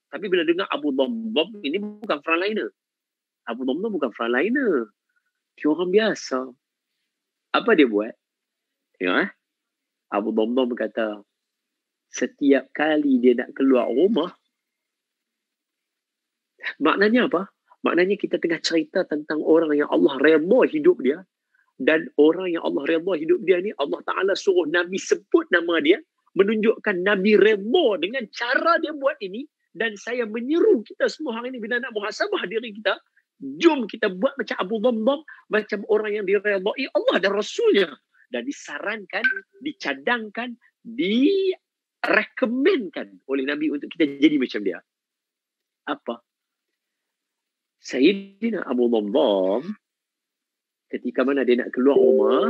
Tapi bila dengar Abu Dhamdham, ini bukan frontliner. Abu Dhamdham bukan frontliner. Dia orang biasa. Apa dia buat? Tengok Abu Dhamdham kata, setiap kali dia nak keluar rumah, maknanya apa? Maknanya kita tengah cerita tentang orang yang Allah redha hidup dia, dan orang yang Allah redha hidup dia ni, Allah Ta'ala suruh Nabi sebut nama dia, menunjukkan Nabi redha dengan cara dia buat ini. Dan saya menyeru kita semua hari ini, bila nak muhasabah diri kita, jom kita buat macam Abu Dhamdham, macam orang yang diredai Allah dan Rasulnya. Dan disarankan, dicadangkan, direkomendkan oleh Nabi untuk kita jadi macam dia. Apa? Sayyidina Abu Dhamdham, ketika mana dia nak keluar rumah,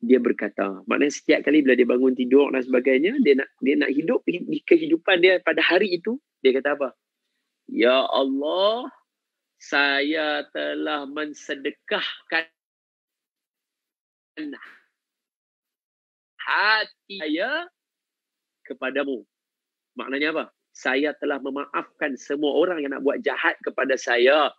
dia berkata, maknanya setiap kali bila dia bangun tidur dan sebagainya, dia nak hidup di kehidupan dia pada hari itu, dia kata apa? Ya Allah, saya telah mensedekahkan hati saya kepadamu. Maknanya apa? Saya telah memaafkan semua orang yang nak buat jahat kepada saya.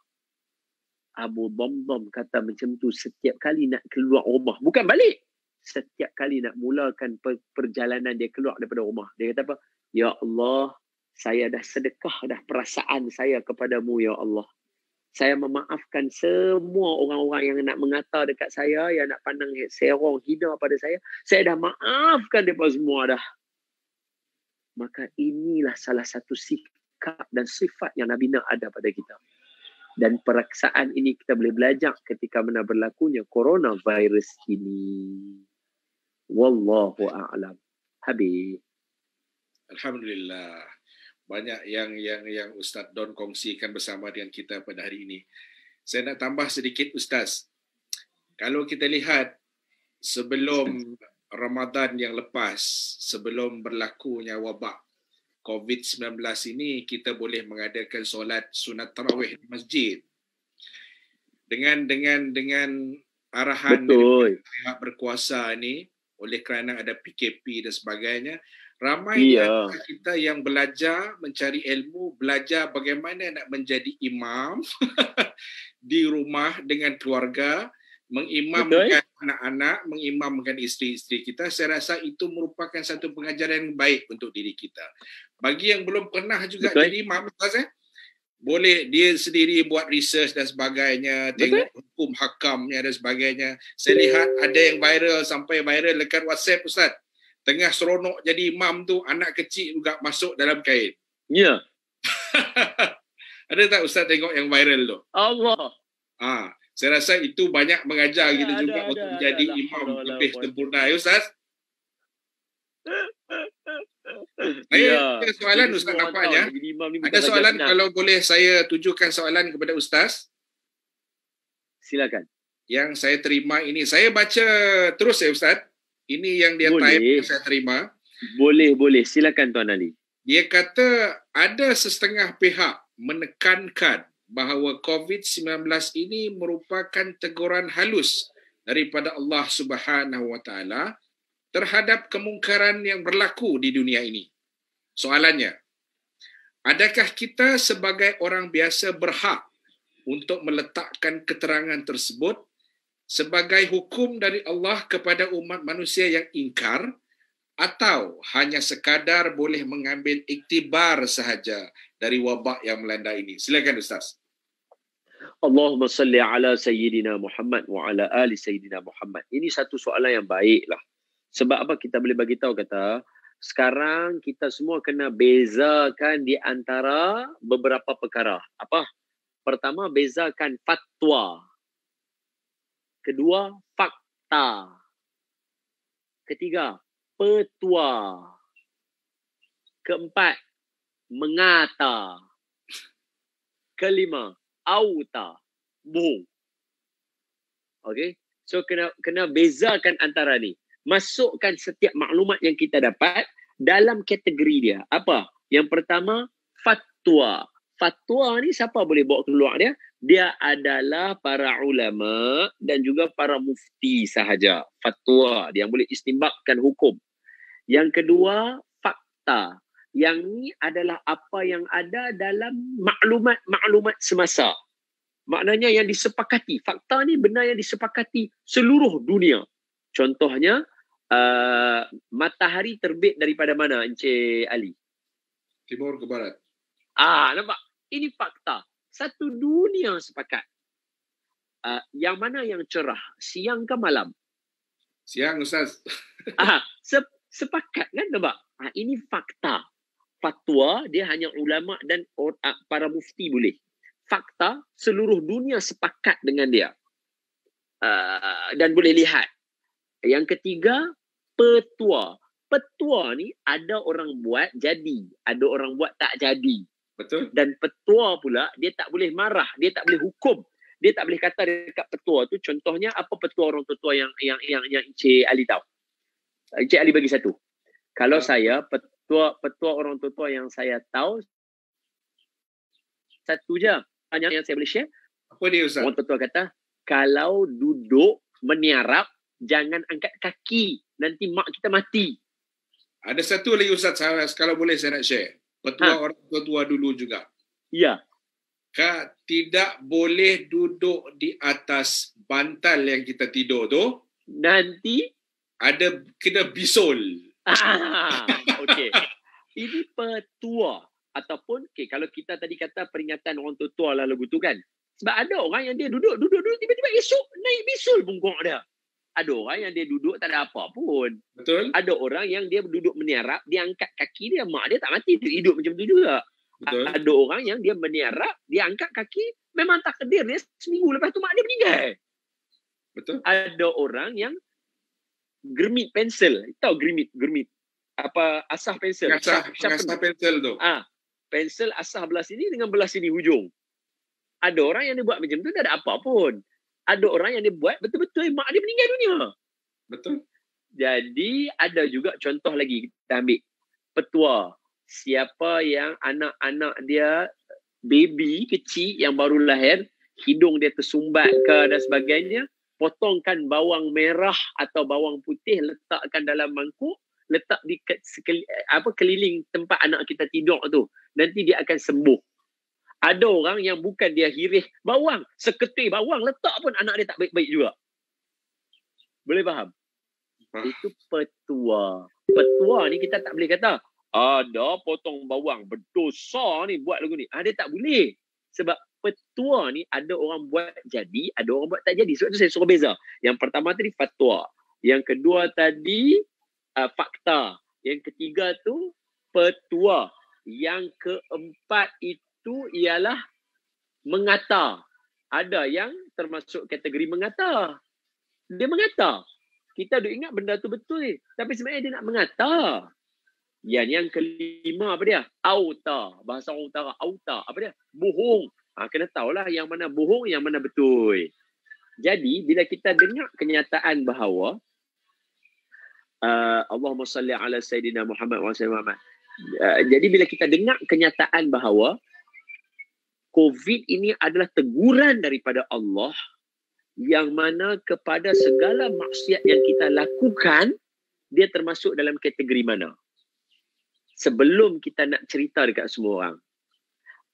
Abu Dhamdham kata macam tu setiap kali nak keluar rumah. Bukan balik. Setiap kali nak mulakan perjalanan dia keluar daripada rumah. Dia kata apa? Ya Allah, saya dah sedekah dah perasaan saya kepadamu, Ya Allah. Saya memaafkan semua orang-orang yang nak mengata dekat saya, yang nak pandang serong, hina pada saya. Saya dah maafkan mereka semua dah. Maka inilah salah satu sikap dan sifat yang Nabi nak ada pada kita. Dan peraksaan ini kita boleh belajar ketika mana berlakunya coronavirus ini. Wallahu a'lam. Habis. Alhamdulillah. Banyak yang Ustaz Don kongsikan bersama dengan kita pada hari ini. Saya nak tambah sedikit Ustaz. Kalau kita lihat sebelum Ramadan yang lepas, sebelum berlakunya wabak COVID-19 ini, kita boleh mengadakan solat sunat tarawih di masjid. Dengan arahan dari pihak berkuasa ni, oleh kerana ada PKP dan sebagainya, ramai di antara kita yang belajar mencari ilmu, belajar bagaimana nak menjadi imam di rumah dengan keluarga, mengimamkan anak-anak, mengimamkan isteri-isteri kita. Saya rasa itu merupakan satu pengajaran yang baik untuk diri kita. Bagi yang belum pernah juga jadi imam, Ustaz, boleh dia sendiri buat research dan sebagainya, tengok hukum hakamnya dan sebagainya. Saya lihat ada yang viral, sampai viral dekat WhatsApp, Ustaz. Tengah seronok jadi imam tu, anak kecil juga masuk dalam kain. Ya. Ada tak Ustaz tengok yang viral tu? Allah. Saya rasa itu banyak mengajar kita juga untuk menjadi imam lebih sempurna. Ya Ustaz? Saya ada soalan Ustaz nampaknya. Ada soalan kalau boleh saya tujukan soalan kepada Ustaz. Silakan. Yang saya terima ini. Saya baca terus ya Ustaz. Ini yang dia type saya terima. Boleh. Silakan Tuan Ali. Dia kata ada setengah pihak menekankan bahawa COVID-19 ini merupakan teguran halus daripada Allah Subhanahu Wa Taala terhadap kemungkaran yang berlaku di dunia ini. Soalannya, adakah kita sebagai orang biasa berhak untuk meletakkan keterangan tersebut sebagai hukum dari Allah kepada umat manusia yang ingkar, atau hanya sekadar boleh mengambil iktibar sahaja dari wabak yang melanda ini? Silakan Ustaz. Allahumma salli ala Sayyidina Muhammad wa ala ali Sayyidina Muhammad. Ini satu soalan yang baiklah. Sebab apa kita boleh bagi tahu, kata sekarang kita semua kena bezakan di antara beberapa perkara. Apa? Pertama, bezakan fatwa. Kedua, fakta. Ketiga, petua. Keempat, mengata. Kelima, auta. Bohong. Okey? So kena bezakan antara ni. Masukkan setiap maklumat yang kita dapat dalam kategori dia. Apa? Yang pertama, fatwa. Fatwa ni siapa boleh bawa keluar dia? Dia adalah para ulama dan juga para mufti sahaja. Fatwa yang boleh istimbabkan hukum. Yang kedua, fakta. Yang ni adalah apa yang ada dalam maklumat-maklumat semasa. Maknanya yang disepakati. Fakta ni benar yang disepakati seluruh dunia. Contohnya, matahari terbit daripada mana, Encik Ali? Timur ke barat. Nampak? Ini fakta. Satu dunia sepakat. Yang mana yang cerah? Siang ke malam? Siang, Ustaz. Sepakat kan, nampak? Ini fakta. Fatwa dia hanya ulama dan para mufti boleh. Fakta seluruh dunia sepakat dengan dia. Dan boleh lihat. Yang ketiga, petua. Petua ni ada orang buat jadi, ada orang buat tak jadi. Betul. Dan petua pula dia tak boleh marah, dia tak boleh hukum. Dia tak boleh kata dekat petua tu, contohnya apa petua orang tua yang Encik Ali tahu. Encik Ali bagi satu. Kalau saya petua orang tua yang saya tahu satu je, hanya yang saya boleh share. Apa dia, Ustaz? Orang tua kata, kalau duduk meniarap jangan angkat kaki, nanti mak kita mati. Ada satu lagi, Ustaz, kalau boleh saya nak share. Petua orang tua dulu juga. Ya. Tidak boleh duduk di atas bantal yang kita tidur tu. Nanti ada kena bisul. Okey. Ini petua ataupun kalau kita tadi kata peringatan orang tua lah lagu tu kan. Sebab ada orang yang dia duduk tiba-tiba esok naik bisul bungkuk dia. Ada orang yang dia duduk tak ada apa pun. Betul. Ada orang yang dia duduk meniarap, dia angkat kaki dia, mak dia tak mati, dia hidup macam tu juga. Betul. Ada orang yang dia meniarap, dia angkat kaki, memang takdir dia seminggu lepas tu mak dia meninggal. Betul. Ada orang yang germit pensel. Tahu germit? Apa asah pensel? Asah pensel tu. Pensel asah belah sini dengan belah sini hujung. Ada orang yang dia buat macam tu, tak ada apa pun. Ada orang yang dia buat betul-betul mak dia meninggal dunia. Betul. Jadi ada juga contoh lagi kita ambil. Petua. Siapa yang anak-anak dia baby kecil yang baru lahir, hidung dia tersumbat ke dan sebagainya, potongkan bawang merah atau bawang putih, letakkan dalam mangkuk, letak di keliling tempat anak kita tidur tu. Nanti dia akan sembuh. Ada orang yang bukan dia hirih bawang, seketul bawang letak pun anak dia tak baik-baik juga. Boleh faham? Itu petua. Petua ni kita tak boleh kata, ada potong bawang, berdosa ni buat lagu ni. Dia tak boleh. Sebab petua ni ada orang buat jadi, ada orang buat tak jadi. Sebab tu saya suruh beza. Yang pertama tadi fatwa. Yang kedua tadi fakta. Yang ketiga tu petua. Yang keempat itu ialah mengata. Ada yang termasuk kategori mengata. Dia mengata. Kita duk ingat benda tu betul. Tapi sebenarnya dia nak mengata. Yang kelima apa dia? Auta. Bahasa orang utara. Auta. Apa dia? Bohong. Kena tahulah yang mana bohong, yang mana betul. Jadi, bila kita dengar kenyataan bahawa Allahumma salli ala Sayyidina Muhammad wa sallam. Jadi, bila kita dengar kenyataan bahawa COVID ini adalah teguran daripada Allah yang mana kepada segala maksiat yang kita lakukan, dia termasuk dalam kategori mana? Sebelum kita nak cerita dekat semua orang,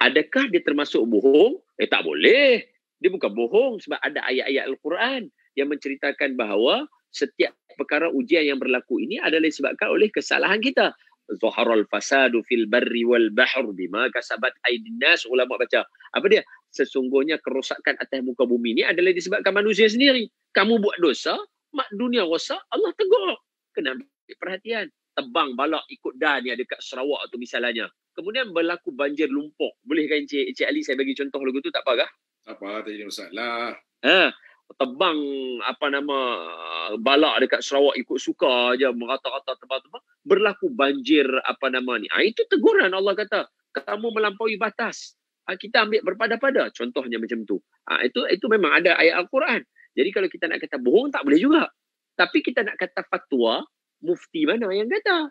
adakah dia termasuk bohong? Tak boleh. Dia bukan bohong sebab ada ayat-ayat Al-Quran yang menceritakan bahawa setiap perkara ujian yang berlaku ini adalah disebabkan oleh kesalahan kita. Zaharal fasadu fil barri wal bahr bima kasabat aydin nas. Ulama baca. Apa dia? Sesungguhnya kerosakan atas muka bumi ini adalah disebabkan manusia sendiri. Kamu buat dosa, mak dunia rosak, Allah tegur. Kena ambil perhatian. Tebang balak ikut dan yang dekat Sarawak tu misalnya. Kemudian berlaku banjir lumpur. Bolehkah Encik Ali saya bagi contoh lagu tu, tak apa kah? Apa, tak jadi masalah. Tebang balak dekat Sarawak ikut suka aja, merata-rata tebang-tebang, berlaku banjir itu teguran. Allah kata kamu melampaui batas. Kita ambil berpada-pada, contohnya macam tu. Itu memang ada ayat Al-Quran. Jadi kalau kita nak kata bohong tak boleh juga. Tapi kita nak kata fatwa, mufti mana yang kata?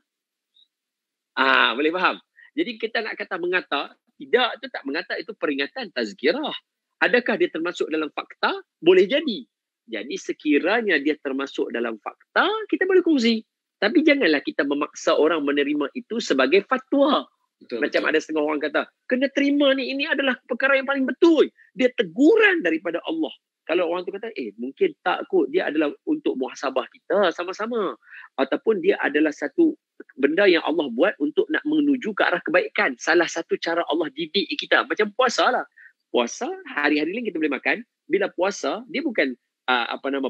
Boleh faham? Jadi kita nak kata mengata, tidak, itu tak mengata, itu peringatan, tazkirah. Adakah dia termasuk dalam fakta? Boleh jadi. Jadi sekiranya dia termasuk dalam fakta, kita boleh kongsi. Tapi janganlah kita memaksa orang menerima itu sebagai fatwa. Macam ada setengah orang kata, kena terima ni, ini adalah perkara yang paling betul. Dia teguran daripada Allah. Kalau orang tu kata, mungkin tak kot, dia adalah untuk muhasabah kita sama-sama. Ataupun dia adalah satu benda yang Allah buat untuk nak menuju ke arah kebaikan. Salah satu cara Allah didik kita. Macam puasa lah. puasa, hari-hari lain kita boleh makan. Bila puasa, dia bukan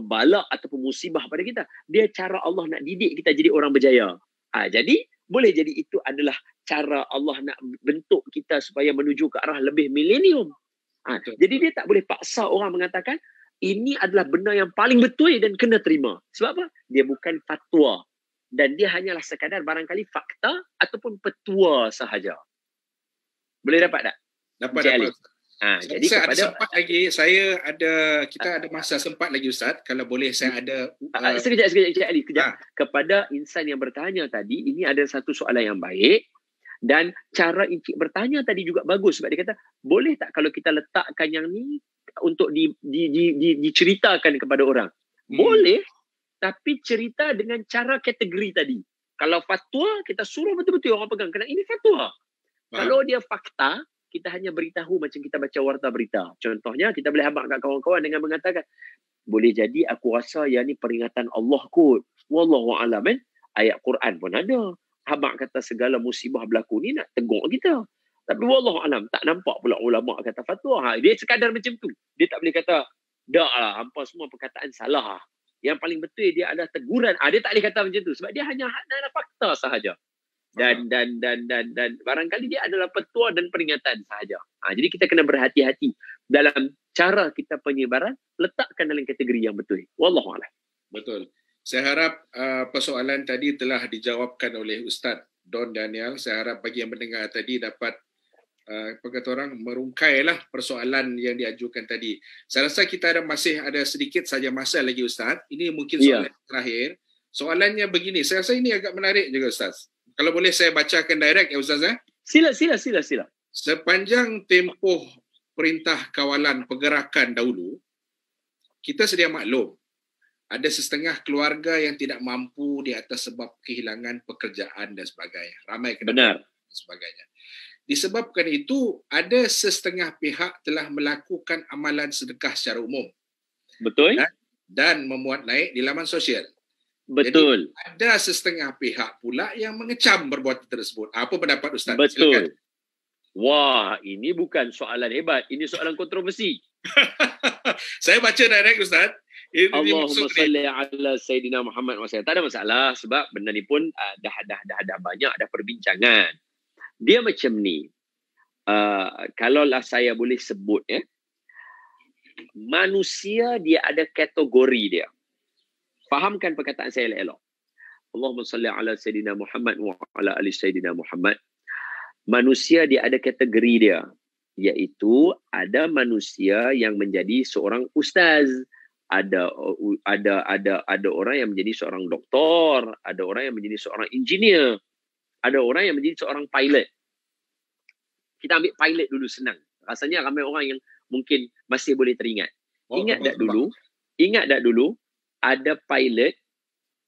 bala ataupun musibah pada kita. Dia cara Allah nak didik kita jadi orang berjaya. Jadi boleh jadi itu adalah cara Allah nak bentuk kita supaya menuju ke arah lebih milenium. Jadi dia tak boleh paksa orang mengatakan ini adalah benda yang paling betul dan kena terima. Sebab apa? Dia bukan fatwa. Dan dia hanyalah sekadar barangkali fakta ataupun petua sahaja. Boleh dapat tak? Dapat. Jadi saya kepada ada sempat lagi, kita ada masa sempat lagi Ustaz, kalau boleh saya ada sekejap Ali, kepada insan yang bertanya tadi, ini ada satu soalan yang baik dan cara Encik bertanya tadi juga bagus sebab dia kata, boleh tak kalau kita letakkan yang ni untuk diceritakan kepada orang? Boleh, tapi cerita dengan cara kategori tadi. Kalau fatwa, kita suruh betul-betul orang pegang. Kerana ini fatwa. Kalau dia fakta, kita hanya beritahu macam kita baca warta berita. Contohnya, kita boleh habaq kat kawan-kawan dengan mengatakan, boleh jadi aku rasa yang ni peringatan Allah kot. Wallahu'alam. Ayat Quran pun ada. Habaq kata segala musibah berlaku ni nak tegur kita. Tapi wallahu'alam, tak nampak pula ulama' kata fatwa. Dia sekadar macam tu. Dia tak boleh kata, dah lah, hampa semua perkataan salah. Yang paling betul dia adalah teguran. Dia tak boleh kata macam tu sebab dia hanya fakta sahaja. Dan barangkali dia adalah petua dan peringatan sahaja. Jadi kita kena berhati-hati dalam cara kita penyebaran, letakkan dalam kategori yang betul. Wallahualam. Betul. Saya harap persoalan tadi telah dijawabkan oleh Ustaz Don Daniel. Saya harap bagi yang mendengar tadi dapat merungkailah persoalan yang diajukan tadi. Saya rasa kita masih ada sedikit saja masa lagi Ustaz. Ini mungkin soalan terakhir. Soalannya begini, saya rasa ini agak menarik juga Ustaz. Kalau boleh saya bacakan direct ya Ustaz. Sila. Sepanjang tempoh perintah kawalan pergerakan dahulu, kita sedia maklum ada setengah keluarga yang tidak mampu di atas sebab kehilangan pekerjaan dan sebagainya. Ramai kena dan sebagainya. Disebabkan itu, ada setengah pihak telah melakukan amalan sedekah secara umum. Betul. Dan memuat naik di laman sosial. Betul. Jadi, ada setengah pihak pula yang mengecam perbuatan tersebut. Apa pendapat Ustaz? Betul. Silakan. Wah, ini bukan soalan hebat. Ini soalan kontroversi. Saya baca direct Ustaz. Allahumma salli ala Sayyidina Muhammad SAW. Tak ada masalah sebab benda ni pun dah banyak, dah perbincangan. Dia macam ni, kalaulah saya boleh sebut, manusia dia ada kategori dia. Fahamkan perkataan saya elok. Allahumma salli ala Sayyidina Muhammad wa ala ali Sayyidina Muhammad. Manusia dia ada kategori dia, iaitu ada manusia yang menjadi seorang ustaz, ada orang yang menjadi seorang doktor, ada orang yang menjadi seorang engineer, ada orang yang menjadi seorang pilot. Kita ambil pilot dulu senang. Rasanya ramai orang yang mungkin masih boleh teringat. Ingat tak dulu ada pilot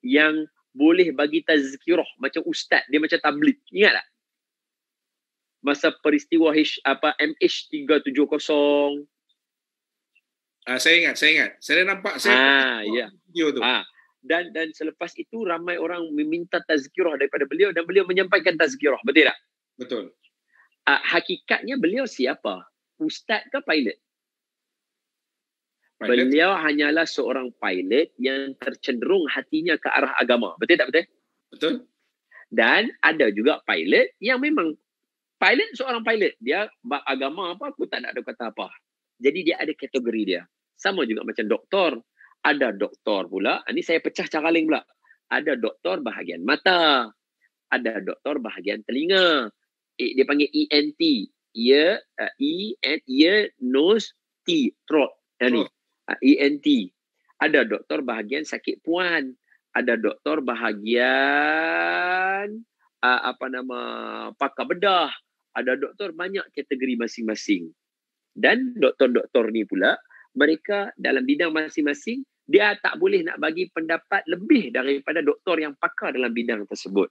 yang boleh bagi tazkirah macam ustaz, dia macam tabligh. Ingat tak? Masa peristiwa MH370. Saya ingat. Saya nampak video tu. Dan selepas itu ramai orang meminta tazkirah daripada beliau dan beliau menyampaikan tazkirah. Betul tak? Betul. Hakikatnya beliau siapa? Ustaz ke pilot? Beliau hanyalah seorang pilot yang tercenderung hatinya ke arah agama. Betul tak betul? Betul. Dan ada juga pilot yang memang pilot seorang pilot. Dia agama apa, aku tak nak ada kata apa. Jadi dia ada kategori dia. Sama juga macam doktor. Ada doktor pula, ini saya pecah cara lain pula. Ada doktor bahagian mata. Ada doktor bahagian telinga. Dia panggil ENT. Ear, nose, throat. ENT. Ada doktor bahagian sakit puan. Ada doktor bahagian pakar bedah. Ada doktor banyak kategori masing-masing. Dan doktor-doktor ni pula, mereka dalam bidang masing-masing, dia tak boleh nak bagi pendapat lebih daripada doktor yang pakar dalam bidang tersebut.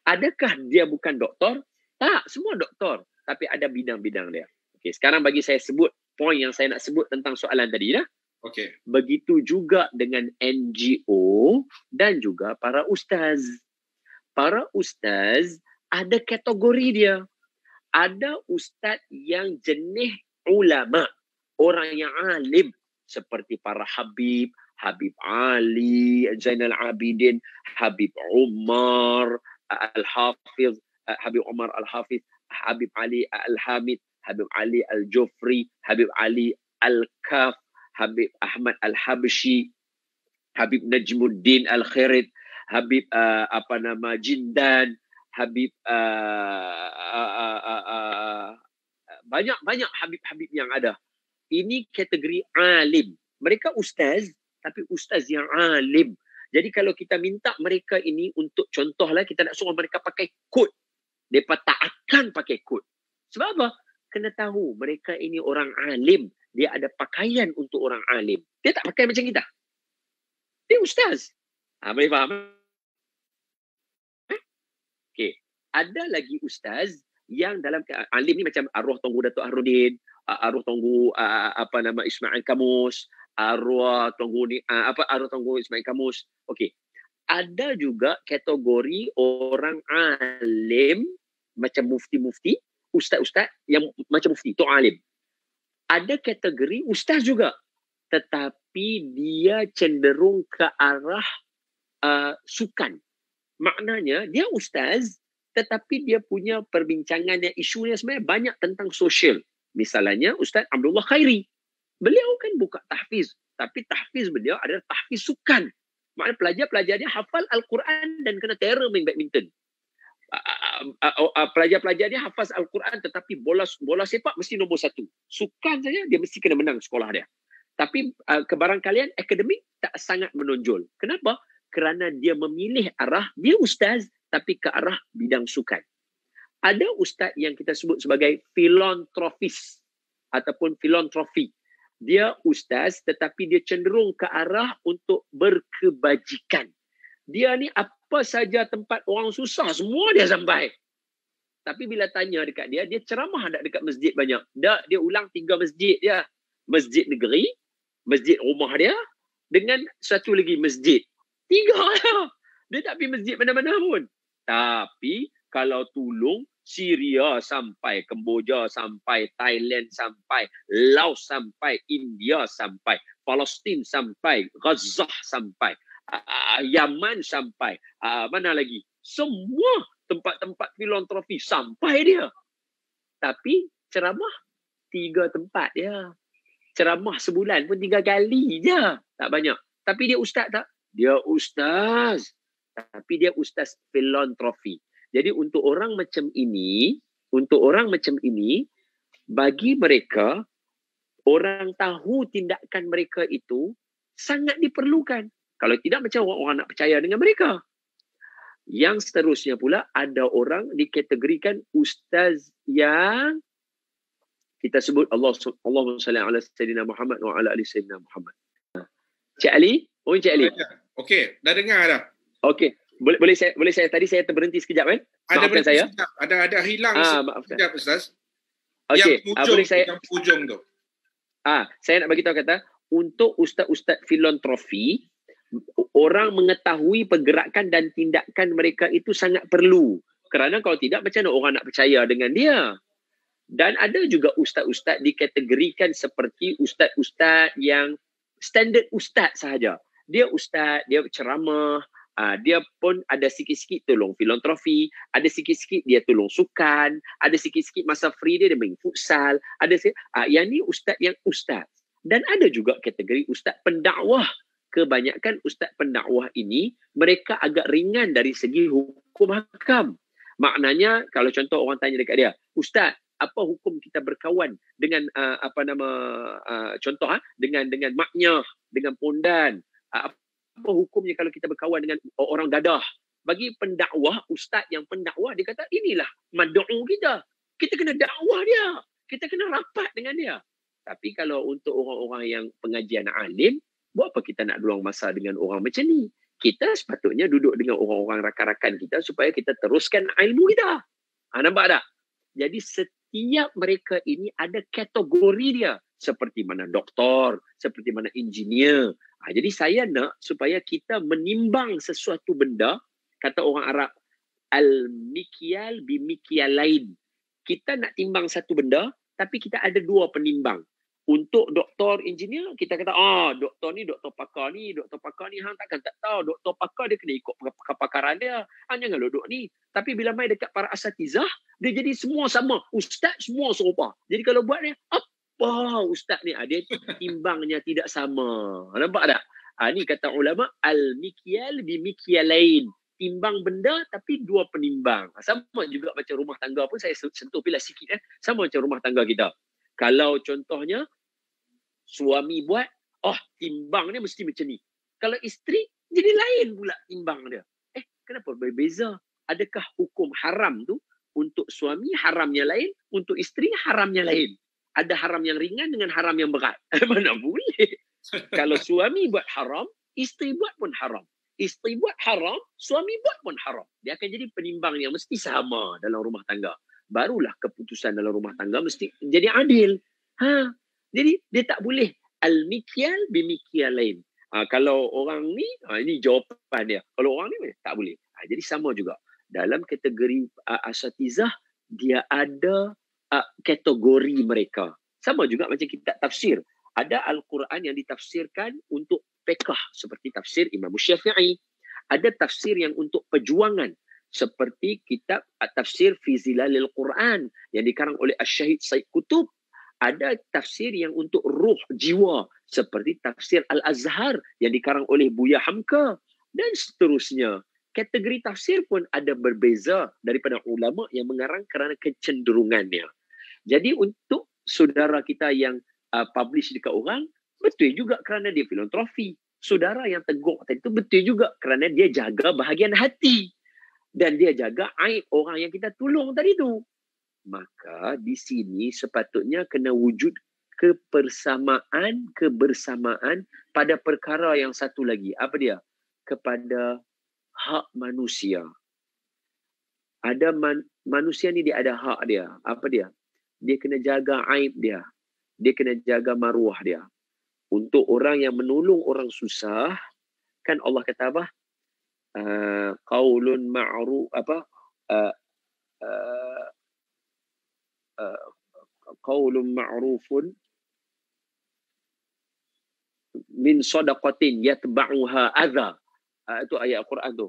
Adakah dia bukan doktor? Tak, semua doktor. Tapi ada bidang-bidang dia. Okay, sekarang bagi saya sebut poin yang saya nak sebut tentang soalan tadi. Okay. Begitu juga dengan NGO dan juga para ustaz. Para ustaz ada kategori dia. Ada ustaz yang jenis ulama, orang yang alim seperti para Habib, Habib Ali, Zainal Abidin, Habib Umar Al-Hafiz, Habib Umar Al-Hafiz, Habib Ali Al-Hamid, Habib Ali Al-Jufri, Habib Ali Al-Kaf, Habib Ahmad Al-Habshi, Habib Najmuddin Al-Khirid, Habib Jindan, Habib banyak Habib-Habib yang ada. Ini kategori alim. Mereka ustaz, tapi ustaz yang alim. Jadi kalau kita minta mereka ini untuk contohlah, kita nak suruh mereka pakai kod, mereka tak akan pakai kod. Sebab apa? Kena tahu mereka ini orang alim. Dia ada pakaian untuk orang alim. Dia tak pakai macam kita. Dia ustaz. Boleh faham? Okay. Ada lagi ustaz yang dalam alim ni macam arwah Tunggu Datuk Harudin, arwah Tunggu Ismail Kamus, arwah Tunggu ni arwah Tunggu Ismail Kamus. Okey. Ada juga kategori orang alim macam mufti-mufti, ustaz-ustaz yang macam mufti, tu alim. Ada kategori ustaz juga, tetapi dia cenderung ke arah sukan. Maknanya dia ustaz, tetapi dia punya perbincangan yang isunya sebenarnya banyak tentang sosial. Misalnya Ustaz Abdullah Khairi. Beliau kan buka tahfiz, tapi tahfiz beliau adalah tahfiz sukan. Maknanya pelajar-pelajar dia hafal Al-Quran dan kena terror main badminton. Pelajar-pelajar dia hafaz Al-Quran tetapi bola sepak mesti nombor 1. Sukan saja dia mesti kena menang sekolah dia. Tapi kebarangkalian akademik tak sangat menonjol. Kenapa? Kerana dia memilih arah, dia ustaz tapi ke arah bidang sukan. Ada ustaz yang kita sebut sebagai filantropis ataupun filantropi. Dia ustaz tetapi dia cenderung ke arah untuk berkebajikan. Dia ni apa saja tempat orang susah, semua dia sampai. Tapi bila tanya dekat dia, dia ceramah tak dekat masjid banyak. Dia ulang 3 masjid dia. Masjid negeri, masjid rumah dia, dengan satu lagi masjid. 3 lah. Dia tak pergi masjid mana-mana pun. Tapi kalau tolong Syria sampai, Kemboja sampai, Thailand sampai, Laos sampai, India sampai, Palestin sampai, Gaza sampai, Yaman sampai, mana lagi? Semua tempat-tempat filantropi sampai dia. Tapi ceramah 3 tempat dia. Ceramah sebulan pun 3 kali je. Tak banyak. Tapi dia ustaz tak? Dia ustaz. Tapi dia ustaz filantropi. Jadi untuk orang macam ini, bagi mereka, orang tahu tindakan mereka itu sangat diperlukan. Kalau tidak, macam orang nak percaya dengan mereka. Yang seterusnya pula, ada orang dikategorikan ustaz yang kita sebut Allahumma salli ala Sayyidina Muhammad wa ala ali Sayyidina Muhammad. Cik Ali? Cik Ali. Okey, dah dengar dah. Okey. Boleh saya tadi saya terberhenti sekejap kan? Ada berhenti saya. Sekejap. Ada hilang sekejap Ustaz. Okey, yang hujung tu. Saya nak bagi tahu kata, untuk ustaz-ustaz filantropi, orang mengetahui pergerakan dan tindakan mereka itu sangat perlu. Kerana kalau tidak, macam mana orang nak percaya dengan dia? Dan ada juga ustaz-ustaz dikategorikan seperti ustaz-ustaz yang standard ustaz sahaja. Dia ustaz, dia ceramah, dia pun ada sikit-sikit tolong filantropi, ada sikit-sikit dia tolong sukan, ada sikit-sikit masa free dia main futsal, ada yang ni ustaz yang ustaz. Dan ada juga kategori ustaz pendakwah. Kebanyakan ustaz pendakwah ini mereka agak ringan dari segi hukum hakam. Maknanya kalau contoh orang tanya dekat dia, ustaz, apa hukum kita berkawan dengan dengan maknya, dengan pondan? Apa hukumnya kalau kita berkawan dengan orang gadah? Bagi pendakwah, ustaz yang pendakwah, dia kata inilah mad'u kita. Kita kena dakwah dia. Kita kena rapat dengan dia. Tapi kalau untuk orang-orang yang pengajian alim, buat apa kita nak luang masa dengan orang macam ni? Kita sepatutnya duduk dengan orang-orang rakan-rakan kita supaya kita teruskan ilmu kita. Nampak tak? Jadi setiap mereka ini ada kategori dia. Seperti mana doktor, seperti mana engineer. Jadi saya nak supaya kita menimbang sesuatu benda, kata orang Arab, al-mikyal bi-mikyalain. Kita nak timbang satu benda, tapi kita ada dua penimbang. Untuk doktor engineer, kita kata, doktor ni, doktor pakar ni, hang takkan tak tahu. Doktor pakar dia kena ikut kepakaran dia. Hang jangan duduk ni. Tapi bila mai dekat para asatizah, dia jadi semua sama. Ustaz semua serupa. Jadi kalau buat ni, apa ustaz ni? Dia timbangnya tidak sama. Nampak tak? Ni kata ulama, al-mikyal bimikyalain. Timbang benda tapi dua penimbang. Sama juga macam rumah tangga pun, saya sentuh pula sikit. Sama macam rumah tangga kita. Kalau contohnya suami buat, timbang dia mesti macam ni. Kalau isteri, jadi lain pula timbang dia. Kenapa berbeza? Adakah hukum haram tu untuk suami haramnya lain, untuk isteri haramnya lain? Ada haram yang ringan dengan haram yang berat. Mana boleh? Kalau suami buat haram, isteri buat pun haram. Isteri buat haram, suami buat pun haram. Dia akan jadi penimbang yang mesti sama dalam rumah tangga. Barulah keputusan dalam rumah tangga mesti jadi adil. Jadi dia tak boleh al-mikyal bimikyalain. Kalau orang ni, ini jawapan dia. Kalau orang ni tak boleh. Jadi sama juga. Dalam kategori asatizah, dia ada kategori mereka. Sama juga macam kitab tafsir. Ada Al-Quran yang ditafsirkan untuk fiqh seperti tafsir Imam Syafi'i. Ada tafsir yang untuk perjuangan seperti kitab Tafsir fi Zilalil Quran yang dikarang oleh Asy-Syahid Said Qutb. Ada tafsir yang untuk ruh jiwa seperti Tafsir Al-Azhar yang dikarang oleh Buya Hamka dan seterusnya. Kategori tafsir pun ada berbeza daripada ulama yang mengarang kerana kecenderungannya. Jadi untuk saudara kita yang publish dekat orang, betul juga kerana dia filantropi. Saudara yang tegur tadi itu betul juga kerana dia jaga bahagian hati. Dan dia jaga aib orang yang kita tolong tadi tu. Maka di sini sepatutnya kena wujud kebersamaan pada perkara yang satu lagi. Apa dia? Kepada hak manusia. Ada manusia ni dia ada hak dia. Apa dia? Dia kena jaga aib dia. Dia kena jaga maruah dia. Untuk orang yang menolong orang susah, kan Allah kata apa? Qaulun ma'ruf qaulun ma'rufun min sadaqatin yatba'uha adha. Itu ayat Al-Quran tu.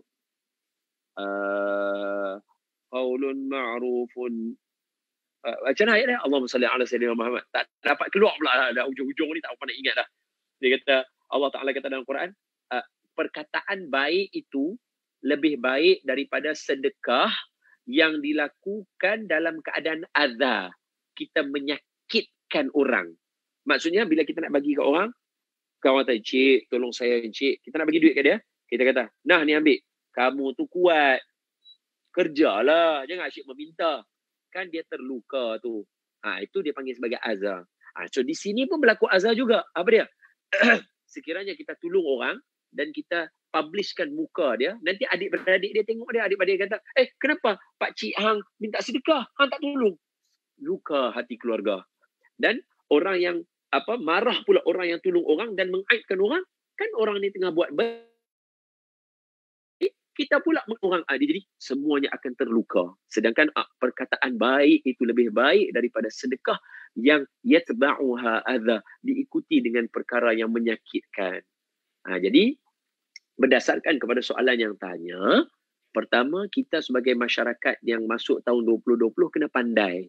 Qaulun ma'rufun macam mana ayat dia? Allahumma salli ala sayyidina Muhammad. Tak dapat keluar pula dah hujung-hujung ni, tak apa nak ingat dah. Dia kata, Allah Ta'ala kata dalam Quran, perkataan baik itu lebih baik daripada sedekah yang dilakukan dalam keadaan adha. Kita menyakitkan orang. Maksudnya bila kita nak bagi ke orang, kawan kata, cik, tolong saya cik. Kita nak bagi duit ke dia. Kita kata, nah ni ambil. Kamu tu kuat. Kerjalah. Jangan asyik meminta. Kan dia terluka tu. Itu dia panggil sebagai azah. So di sini pun berlaku azah juga. Apa dia? Sekiranya kita tolong orang dan kita publishkan muka dia, nanti adik-beradik dia tengok dia, adik-beradik kata, kenapa Pak Cik hang minta sedekah, hang tak tolong? Luka hati keluarga. Dan orang yang marah pula orang yang tolong orang dan mengaibkan orang, kan orang ni tengah buat baik, kita pula orang jadi semuanya akan terluka. Sedangkan perkataan baik itu lebih baik daripada sedekah yang yatba'uha adha, diikuti dengan perkara yang menyakitkan. Jadi berdasarkan kepada soalan yang tanya, pertama kita sebagai masyarakat yang masuk tahun 2020 kena pandai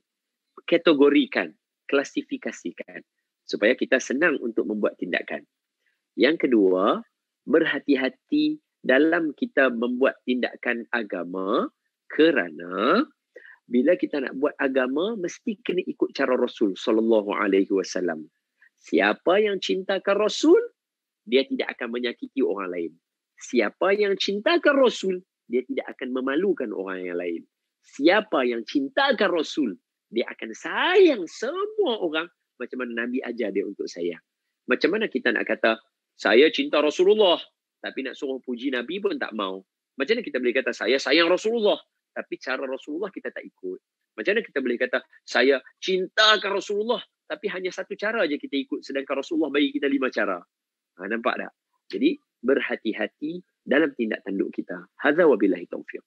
kategorikan, klasifikasikan supaya kita senang untuk membuat tindakan. Yang kedua, berhati-hati dalam kita membuat tindakan agama kerana bila kita nak buat agama mesti kena ikut cara Rasul sallallahu alaihi wasallam. Siapa yang cintakan Rasul, dia tidak akan menyakiti orang lain. Siapa yang cintakan Rasul, dia tidak akan memalukan orang yang lain. Siapa yang cintakan Rasul, dia akan sayang semua orang macam mana Nabi ajar dia untuk sayang. Macam mana kita nak kata, saya cinta Rasulullah, tapi nak suruh puji Nabi pun tak mau. Macam mana kita boleh kata, saya sayang Rasulullah, tapi cara Rasulullah kita tak ikut. Macam mana kita boleh kata, saya cintakan Rasulullah, tapi hanya satu cara je kita ikut, sedangkan Rasulullah bagi kita 5 cara. Nampak tak? Jadi, berhati-hati dalam tindak tanduk kita. Hadza wabillahi taufiq.